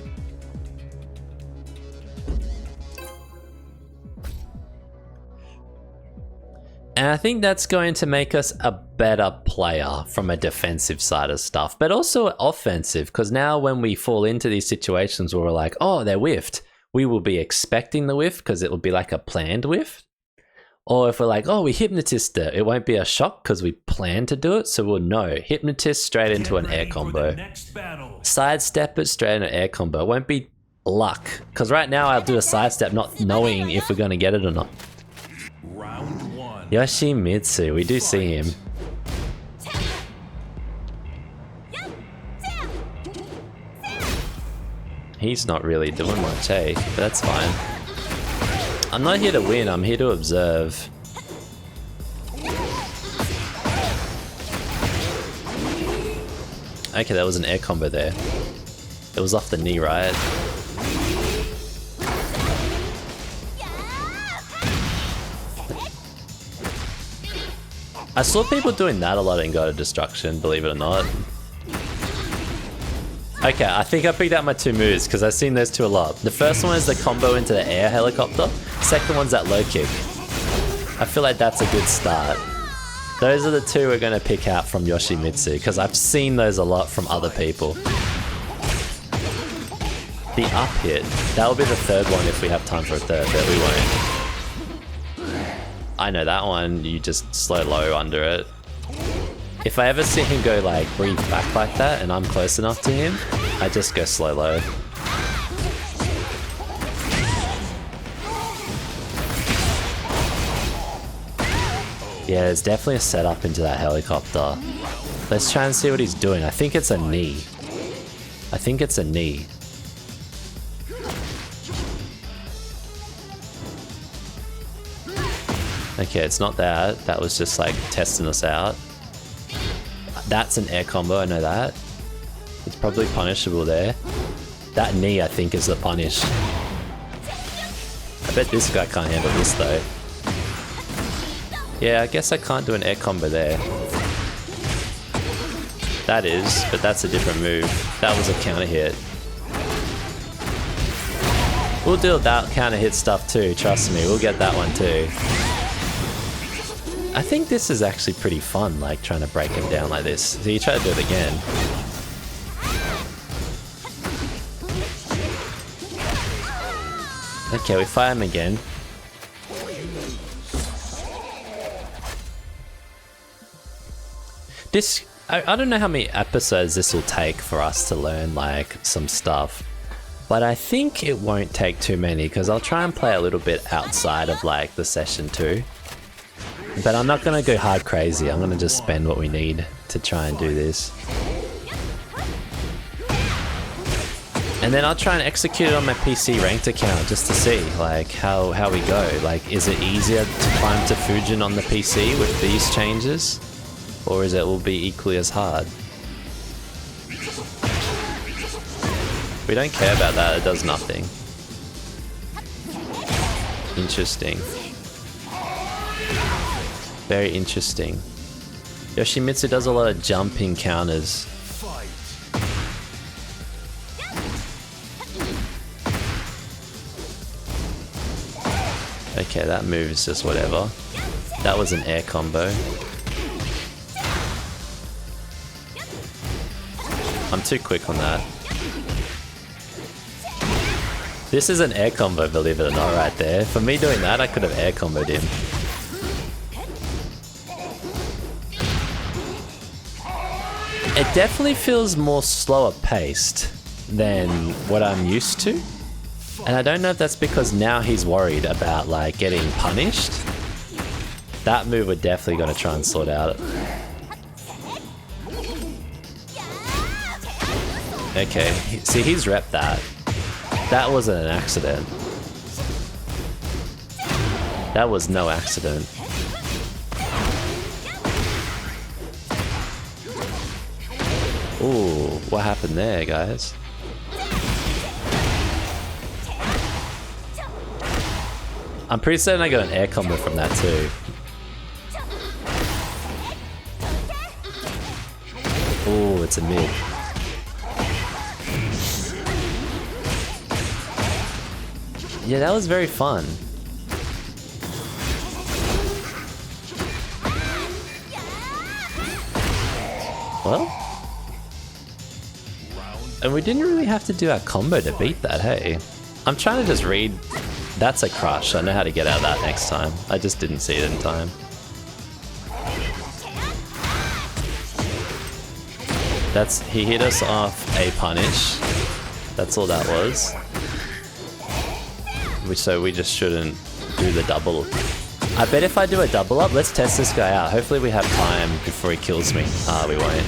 And I think that's going to make us a better player from a defensive side of stuff, but also offensive, because now when we fall into these situations where we're like, oh, they're whiffed, we will be expecting the whiff because it will be like a planned whiff. Or if we're like, oh, we hypnotist it won't be a shock because we plan to do it, so we'll know. Hypnotist straight into an air combo. Sidestep it straight into an air combo. It won't be luck, because right now I'll do a sidestep not knowing if we're going to get it or not. Round 1. Yoshi Mitsu, we do see him. He's not really doing much, eh? But that's fine. I'm not here to win, I'm here to observe. Okay, that was an air combo there. It was off the knee, right? I saw people doing that a lot in God of Destruction, believe it or not. Okay, I think I picked out my 2 moves because I've seen those 2 a lot. The first one is the combo into the air helicopter. Second one's that low kick. I feel like that's a good start. Those are the 2 we're going to pick out from Yoshimitsu because I've seen those a lot from other people. The up hit, that will be the 3rd one if we have time for a 3rd, but we won't. I know that one, you just slow low under it. If I ever see him go like breathe back like that and I'm close enough to him, I just go slow low. Yeah, there's definitely a setup into that helicopter. Let's try and see what he's doing. I think it's a knee. I think it's a knee. Okay, it's not that. That was just like testing us out. That's an air combo, I know that. It's probably punishable there. That knee, I think, is the punish. I bet this guy can't handle this though. Yeah, I guess I can't do an air combo there. That is, but that's a different move. That was a counter hit. We'll deal with that counter hit stuff too, trust me, we'll get that one too. I think this is actually pretty fun, like trying to break him down like this. So you try to do it again. Okay, we fire him again. This, I don't know how many episodes this will take for us to learn like some stuff, but I think it won't take too many because I'll try and play a little bit outside of like the session 2. But I'm not gonna go hard crazy. I'm gonna just spend what we need to try and do this. And then I'll try and execute it on my PC ranked account just to see like how we go. Like, is it easier to climb to Fujin on the PC with these changes? Or is it will be equally as hard? We don't care about that, it does nothing. Interesting. Very interesting. Yoshimitsu does a lot of jumping counters. Okay, that move is just whatever. That was an air combo. I'm too quick on that. This is an air combo, believe it or not, right there. For me doing that, I could have air comboed him. It definitely feels more slower paced than what I'm used to. And I don't know if that's because now he's worried about like getting punished. That move we're definitely gonna try and sort out. Okay, see, he's repped that. That wasn't an accident. That was no accident. Ooh, what happened there, guys? I'm pretty certain I got an air combo from that too. Ooh, it's a mid. Yeah, that was very fun. Well, and we didn't really have to do our combo to beat that, hey? I'm trying to just read. That's a crush. I know how to get out of that next time. I just didn't see it in time. He hit us off a punish. That's all that was. So we just shouldn't do the double. I bet if I do a double up, let's test this guy out. Hopefully we have time before he kills me. We won't.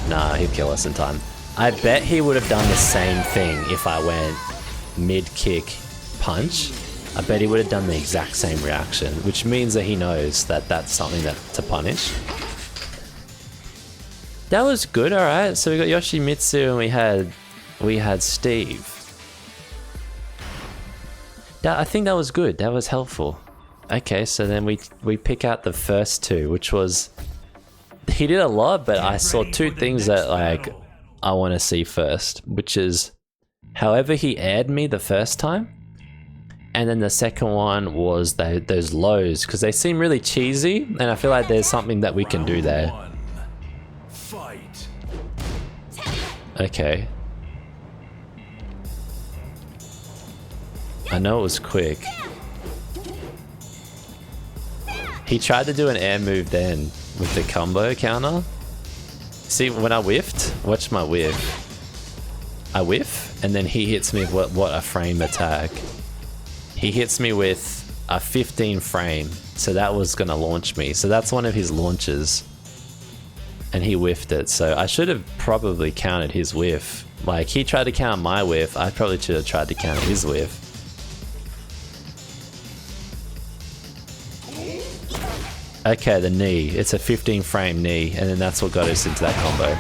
Nah, he'd kill us in time. I bet he would have done the same thing if I went mid-kick punch. I bet he would have done the exact same reaction, which means that he knows that that's something to punish. That was good, alright. So we got Yoshimitsu and we had Steve. I think that was good. That was helpful. Okay, so then we pick out the first two, which was... He did a lot, but I saw two things that like I want to see first, which is however he aired me the first time, and then the second one was those lows, because they seem really cheesy, and I feel like there's something that we can do there. Okay. I know it was quick. He tried to do an air move then with the combo counter. See, when I whiffed, watch my whiff. I whiff, and then he hits me with what a frame attack. He hits me with a 15 frame, so that was gonna launch me. So that's one of his launches. And he whiffed it, so I should have probably counted his whiff. Like, he tried to count my whiff, I probably should have tried to count his whiff. Okay, the knee. It's a 15 frame knee, and then that's what got us into that combo.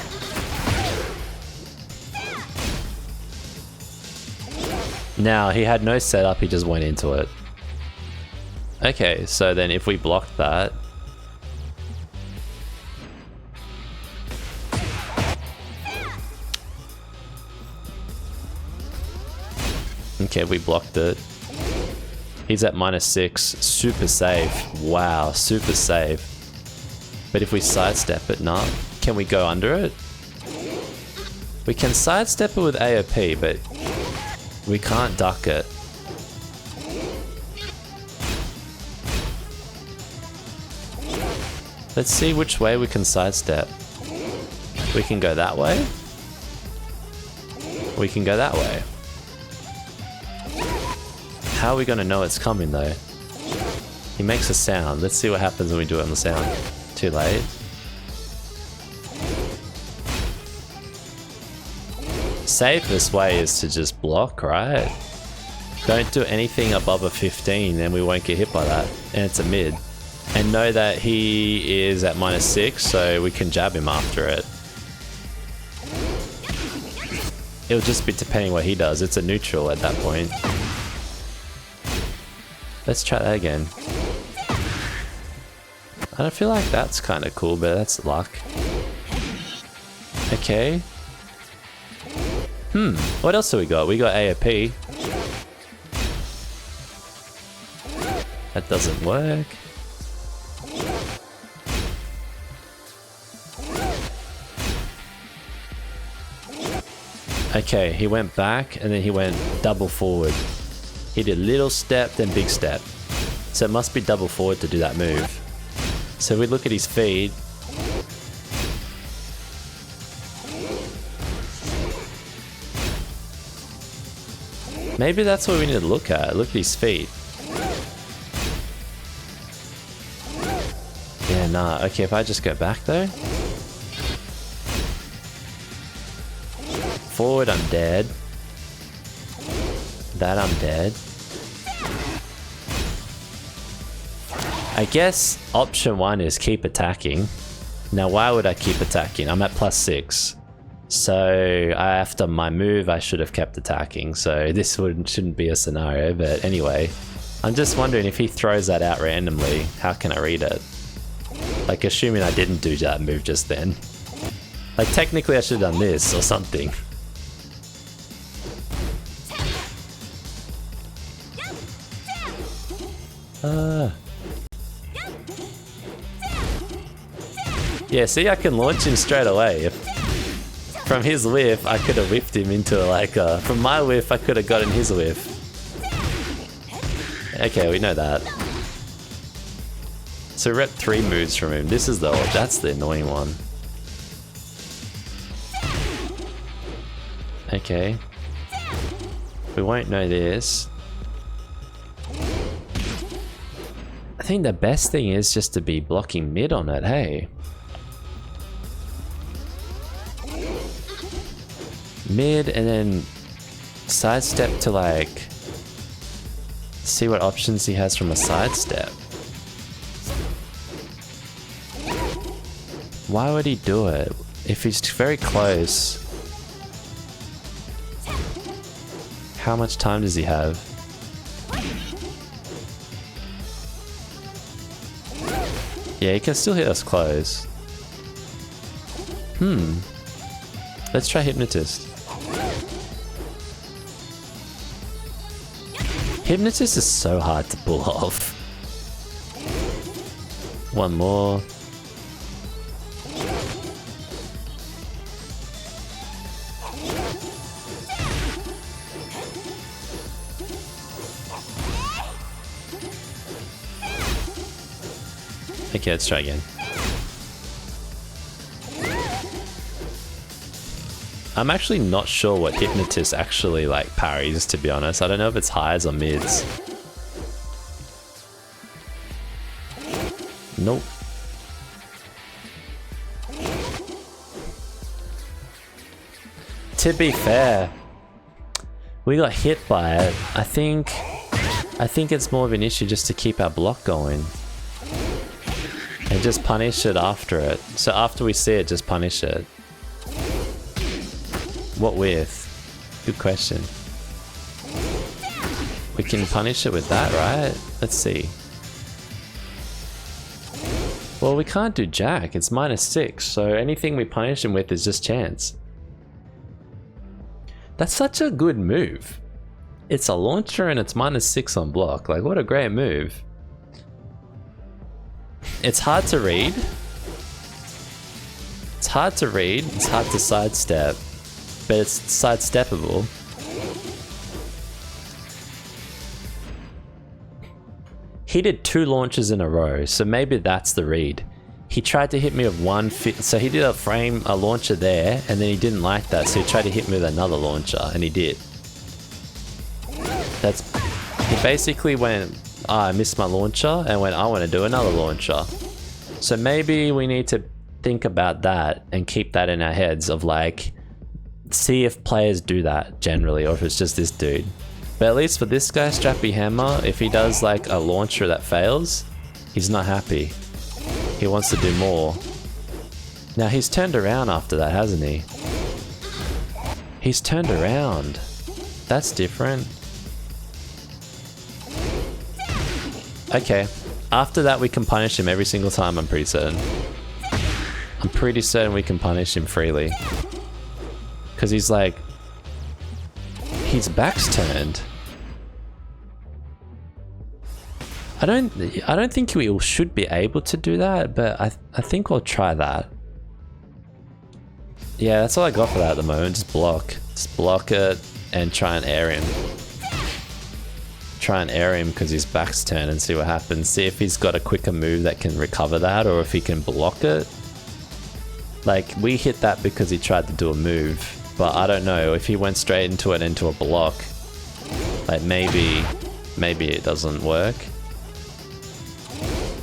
Now, he had no setup, he just went into it. Okay, so then if we blocked that... Okay, we blocked it. He's at -6, super safe. Wow, super safe. But if we sidestep it, nah. Can we go under it? We can sidestep it with AOP, but we can't duck it. Let's see which way we can sidestep. We can go that way. We can go that way. How are we gonna know it's coming though? He makes a sound. Let's see what happens when we do it on the sound. Too late. Safest way is to just block, right? Don't do anything above a 15 and we won't get hit by that. And it's a mid. And know that he is at -6, so we can jab him after it. It'll just be depending what he does. It's a neutral at that point. Let's try that again. I don't feel like that's kind of cool, but that's luck. Okay. What else do we got? We got AOP. That doesn't work. Okay, he went back and then he went double forward. He did little step, then big step. So it must be double forward to do that move. So we look at his feet. Maybe that's what we need to look at. Look at his feet. Yeah, nah. Okay, if I just go back though. Forward, I'm dead. That I'm dead. I guess option 1 is keep attacking. Now why would I keep attacking? I'm at +6. So after my move I should have kept attacking. So this shouldn't be a scenario, but anyway. I'm just wondering if he throws that out randomly, how can I read it? Like assuming I didn't do that move just then. Like technically I should have done this or something. Yeah, see, I can launch him straight away. From his whiff, I could have whiffed him into like a... From my whiff, I could have gotten his whiff. Okay, we know that. So rep 3 moves from him. This is that's the annoying one. Okay. We won't know this. I think the best thing is just to be blocking mid on it, hey? Mid and then sidestep to like see what options he has from a sidestep. Why would he do it? If he's very close, how much time does he have? Yeah, he can still hit us close. Let's try Hypnotist. Hypnotist is so hard to pull off. One more. Okay, let's try again. I'm actually not sure what Hypnotist actually like parries, to be honest. I don't know if it's highs or mids. Nope. To be fair, we got hit by it. I think it's more of an issue just to keep our block going. And just punish it after it. So after we see it, just punish it. What with? Good question. We can punish it with that, right? Let's see. Well, we can't do jack. It's -6. So anything we punish him with is just chance. That's such a good move. It's a launcher and it's -6 on block. Like, what a great move. It's hard to read. It's hard to read. It's hard to sidestep. But it's sidesteppable. He did 2 launches in a row, so maybe that's the read. he tried to hit me with one so he did a launcher there, and then he didn't like that, so he tried to hit me with another launcher, and he did. He basically went, oh, I missed my launcher, and went, I want to do another launcher. So maybe we need to think about that and keep that in our heads of like, see if players do that generally, or if it's just this dude. But at least for this guy, Strappy Hammer, if he does like a launcher that fails, he's not happy. He wants to do more. Now he's turned around after that, hasn't he? He's turned around. That's different. Okay. After that we can punish him every single time, I'm pretty certain. I'm pretty certain we can punish him freely. Because he's like... his back's turned. I don't think we should be able to do that, but I think we'll try that. Yeah, that's all I got for that at the moment. Just block. Just block it and try and air him. Try and air him because his back's turned and see what happens. See if he's got a quicker move that can recover that, or if he can block it. Like, we hit that because he tried to do a move, but I don't know. If he went straight into it into a block, like maybe it doesn't work.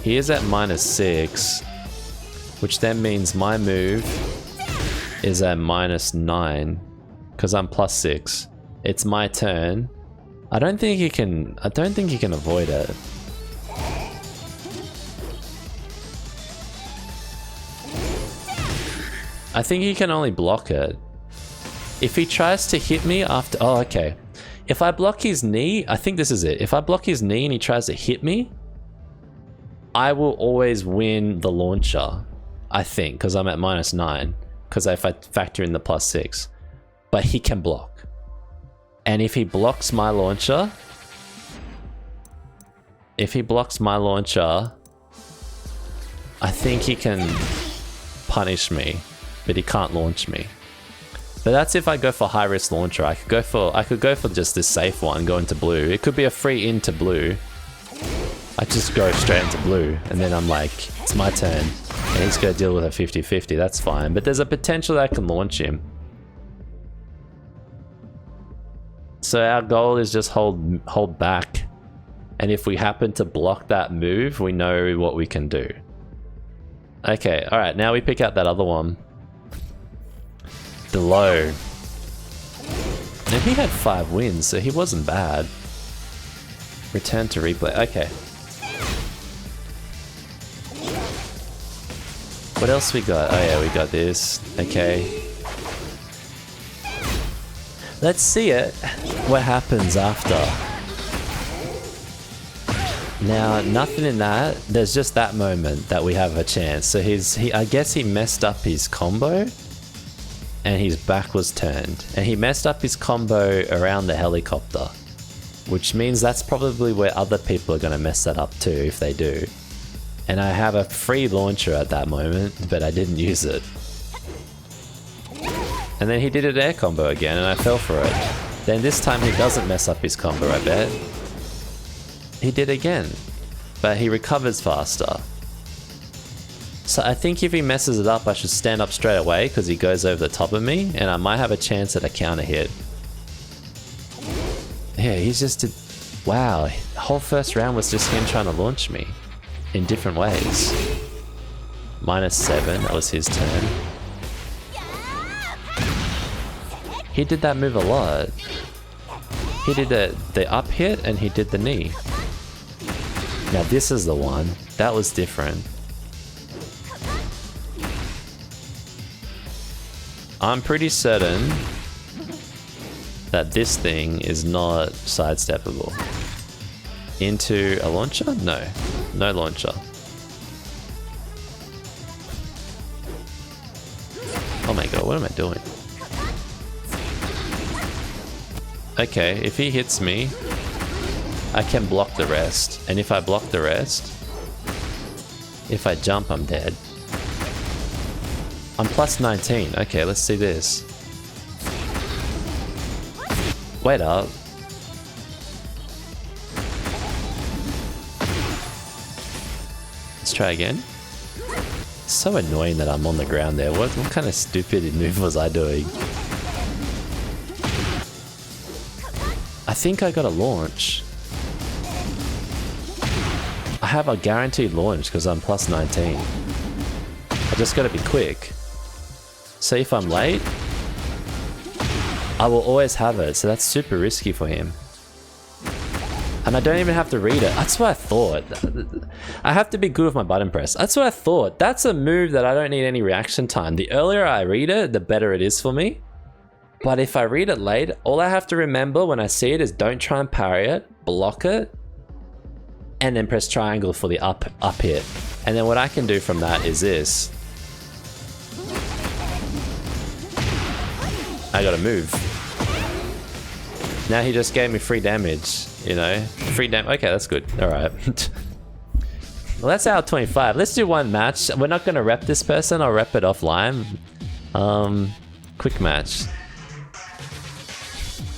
He is at -6, which then means my move is at -9 because I'm +6. It's my turn. I don't think he can avoid it. I think he can only block it. If he tries to hit me after... oh, okay. If I block his knee, I think this is it. If I block his knee and he tries to hit me, I will always win the launcher, I think, because I'm at -9. Because if I factor in the +6. But he can block. And if he blocks my launcher... if he blocks my launcher, I think he can punish me, but he can't launch me. But that's if I go for high risk launcher. I could go for just this safe one, go into blue. It could be a free into blue. I just go straight into blue, and then I'm like, it's my turn, and he's gonna deal with a 50-50. That's fine, but there's a potential that I can launch him. So our goal is just hold back, and if we happen to block that move, we know what we can do. Okay, all right. Now we pick out that other one. The low. And he had 5 wins, so he wasn't bad. Return to replay. Okay. What else we got? Oh yeah, we got this. Okay. Let's see it. What happens after? Now, nothing in that. There's just that moment that we have a chance. So I guess he messed up his combo, and his back was turned, and he messed up his combo around the helicopter, which means that's probably where other people are going to mess that up too if they do. And I have a free launcher at that moment, but I didn't use it. And then he did an air combo again, and I fell for it. Then this time he doesn't mess up his combo, I bet. He did again, but he recovers faster. So I think if he messes it up, I should stand up straight away because he goes over the top of me, and I might have a chance at a counter hit. Yeah, he's just did... wow, the whole first round was just him trying to launch me in different ways. -7, that was his turn. He did that move a lot. He did the up hit, and he did the knee. Now this is the one. That was different. I'm pretty certain that this thing is not sidesteppable. Into a launcher? No. No launcher. Oh my god, what am I doing? Okay, if he hits me, I can block the rest. And if I block the rest, if I jump, I'm dead. I'm +19. Okay, let's see this. Wait up. Let's try again. So annoying that I'm on the ground there. What kind of stupid move was I doing? I think I got a launch. I have a guaranteed launch because I'm plus 19. I just gotta be quick. So if I'm late, I will always have it. So that's super risky for him. And I don't even have to read it. That's what I thought. I have to be good with my button press. That's what I thought. That's a move that I don't need any reaction time. The earlier I read it, the better it is for me. But if I read it late, all I have to remember when I see it is don't try and parry it, block it, and then press triangle for the up hit. And then what I can do from that is this. I gotta move. Now he just gave me free damage, you know? Free damage. Okay, that's good. Alright. Well, that's our 25. Let's do one match. We're not gonna rep this person. I'll rep it offline. Quick match.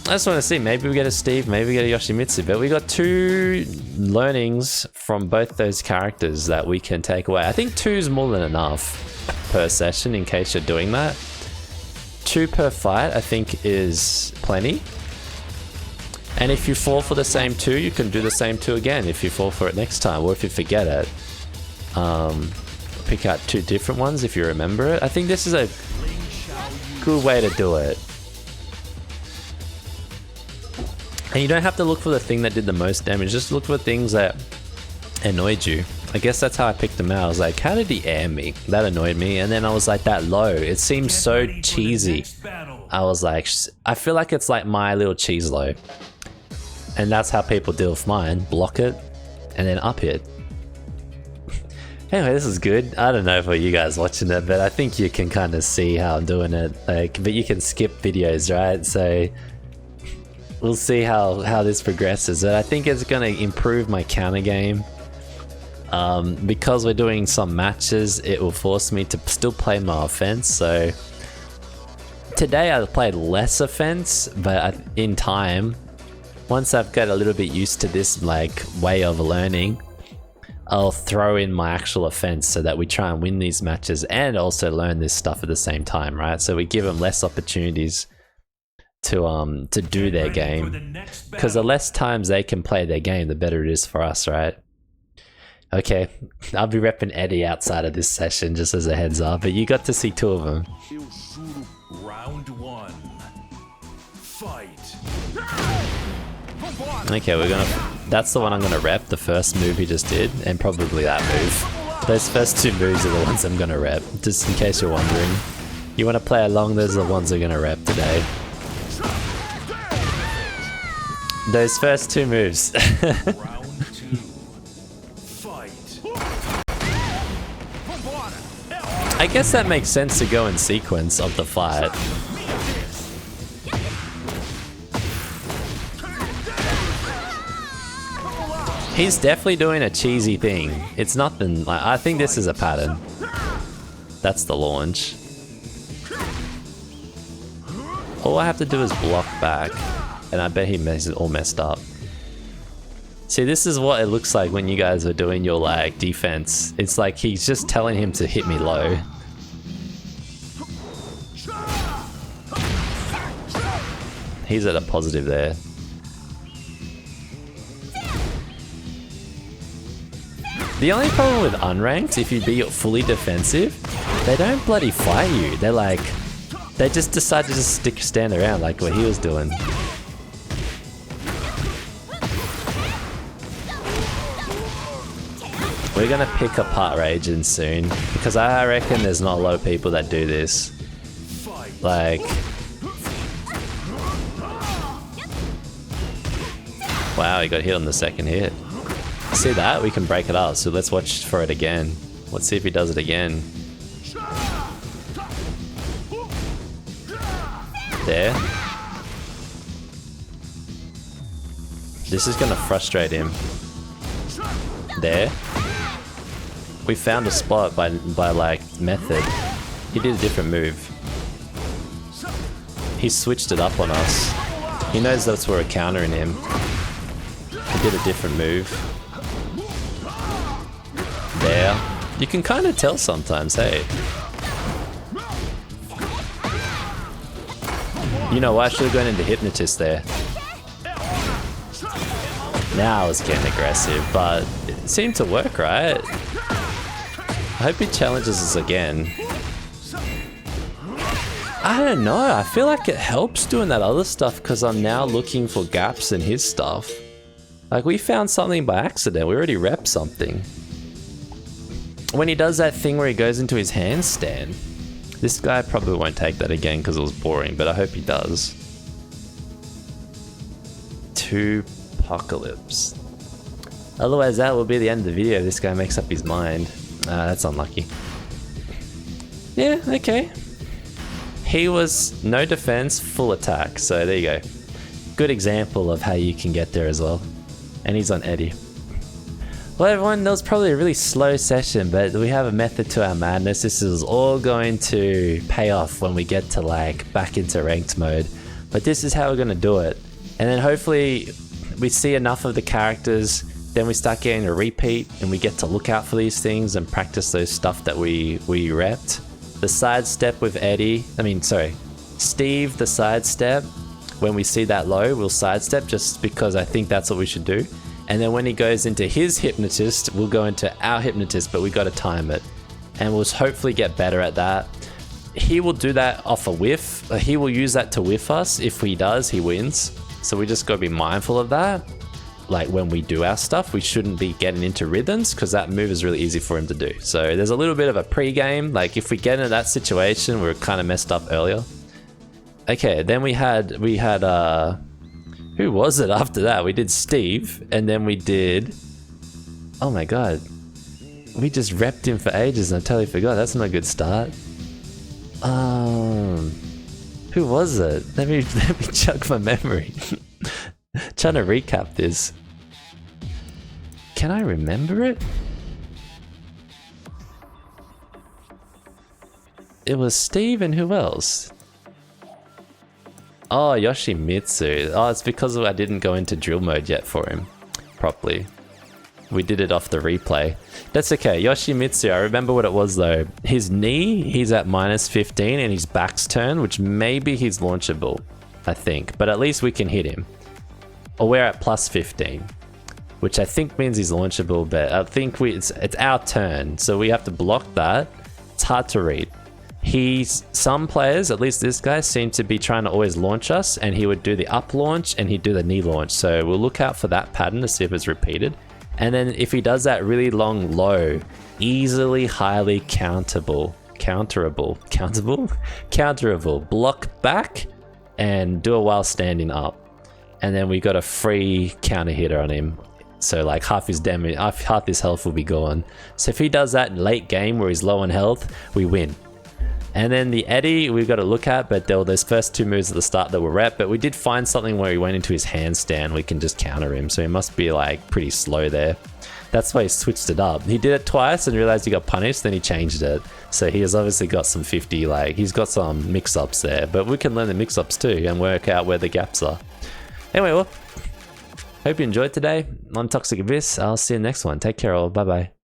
I just want to see. Maybe we get a Steve, maybe we get a Yoshimitsu. But we got 2 learnings from both those characters that we can take away. I think 2 is more than enough per session in case you're doing that. 2 per fight, I think, is plenty. And if you fall for the same 2, you can do the same 2 again if you fall for it next time, or if you forget it. Pick out 2 different ones if you remember it. I think this is a good way to do it. And you don't have to look for the thing that did the most damage, just look for things that annoyed you. I guess that's how I picked them out. I was like, how did he air me? That annoyed me. And then I was like, that low, it seems so cheesy. I was like, I feel like it's like my little cheese low. And that's how people deal with mine. Block it, and then up hit. Anyway, this is good. I don't know for you guys watching it, but I think you can kind of see how I'm doing it. Like, but you can skip videos, right? So we'll see how this progresses. But I think it's going to improve my counter game. Because we're doing some matches, it will force me to still play my offense. So today I played less offense, but in time, once I've got a little bit used to this like way of learning, I'll throw in my actual offense so that we try and win these matches and also learn this stuff at the same time, right? So we give them less opportunities to do their game, because the less times they can play their game, the better it is for us, right? Okay, I'll be repping Eddie outside of this session just as a heads up, but you got to see 2 of them. Round 1. Fight. Okay, that's the one I'm gonna rep, the first move he just did, and probably that move. Those first 2 moves are the ones I'm gonna rep, just in case you're wondering. You wanna play along, those are the ones I'm gonna rep today. Those first 2 moves. Round 2. Fight. I guess that makes sense to go in sequence of the fight. He's definitely doing a cheesy thing. It's nothing like, I think this is a pattern. That's the launch. All I have to do is block back, and I bet he is all messed up. See, this is what it looks like when you guys are doing your like defense. It's like he's just telling him to hit me low. He's at a positive there. The only problem with unranked, if you be fully defensive, they don't bloody fight you. They're like, they just decide to just stand around like what he was doing. We're gonna pick apart Raging soon, because I reckon there's not a lot of people that do this. Like, wow, he got hit on the second hit. See that? We can break it up, so let's watch for it again. Let's see if he does it again. There. This is gonna frustrate him. There. We found a spot by like method. He did a different move. He switched it up on us. He knows that's we're countering him. He did a different move. There. You can kind of tell sometimes, hey. You know what? I should have gone into Hypnotist there. Now I was getting aggressive, but it seemed to work, right? I hope he challenges us again. I don't know, I feel like it helps doing that other stuff because I'm now looking for gaps in his stuff. Like, we found something by accident, we already repped something. When he does that thing where he goes into his handstand, this guy probably won't take that again because it was boring, but I hope he does. 2 Apocalypse. Otherwise, that will be the end of the video if this guy makes up his mind. That's unlucky. Yeah, okay. He was no defense, full attack, so there you go. Good example of how you can get there as well. And he's on Eddie. Well everyone, that was probably a really slow session, but we have a method to our madness. This is all going to pay off when we get to like back into ranked mode. But this is how we're going to do it. And then hopefully we see enough of the characters, then we start getting a repeat and we get to look out for these things and practice those stuff that we repped. The sidestep with Steve, the sidestep, when we see that low, we'll sidestep just because I think that's what we should do. And then when he goes into his Hypnotist, we'll go into our Hypnotist, but we got to time it. And we'll hopefully get better at that. He will do that off a whiff. He will use that to whiff us. If he does, he wins. So we just got to be mindful of that. Like when we do our stuff, we shouldn't be getting into rhythms because that move is really easy for him to do. So there's a little bit of a pre-game. Like if we get into that situation, we're kind of messed up earlier. Okay, then we had who was it after that? We did Steve, and then we did, oh my god, we just repped him for ages and I totally forgot. That's not a good start. Who was it? Let me jog my memory. Trying to recap this. Can I remember it? It was Steve and who else? Oh, Yoshimitsu. Oh, it's because I didn't go into drill mode yet for him properly. We did it off the replay. That's okay. Yoshimitsu, I remember what it was though. His knee, he's at -15 and his back's turned, which maybe he's launchable, I think. But at least we can hit him. Or we're at +15, which I think means he's launchable, but I think it's our turn, so we have to block that. It's hard to read. Some players, at least this guy, seem to be trying to always launch us, and he would do the up launch and he'd do the knee launch. So we'll look out for that pattern to see if it's repeated. And then if he does that really long low, easily highly counterable, block back and do it while standing up. And then we got a free counter hitter on him. So like half his damage, half his health will be gone. So if he does that in late game where he's low on health, we win. And then the Eddie we've got to look at, but there were those first 2 moves at the start that were rep, but we did find something where he went into his handstand, we can just counter him. So he must be like pretty slow there. That's why he switched it up. He did it twice and realized he got punished, then he changed it. So he has obviously got some 50, like he's got some mix-ups there, but we can learn the mix-ups too and work out where the gaps are. Anyway, well, hope you enjoyed today. I'm Toxic Abyss. I'll see you next one. Take care all. Bye bye.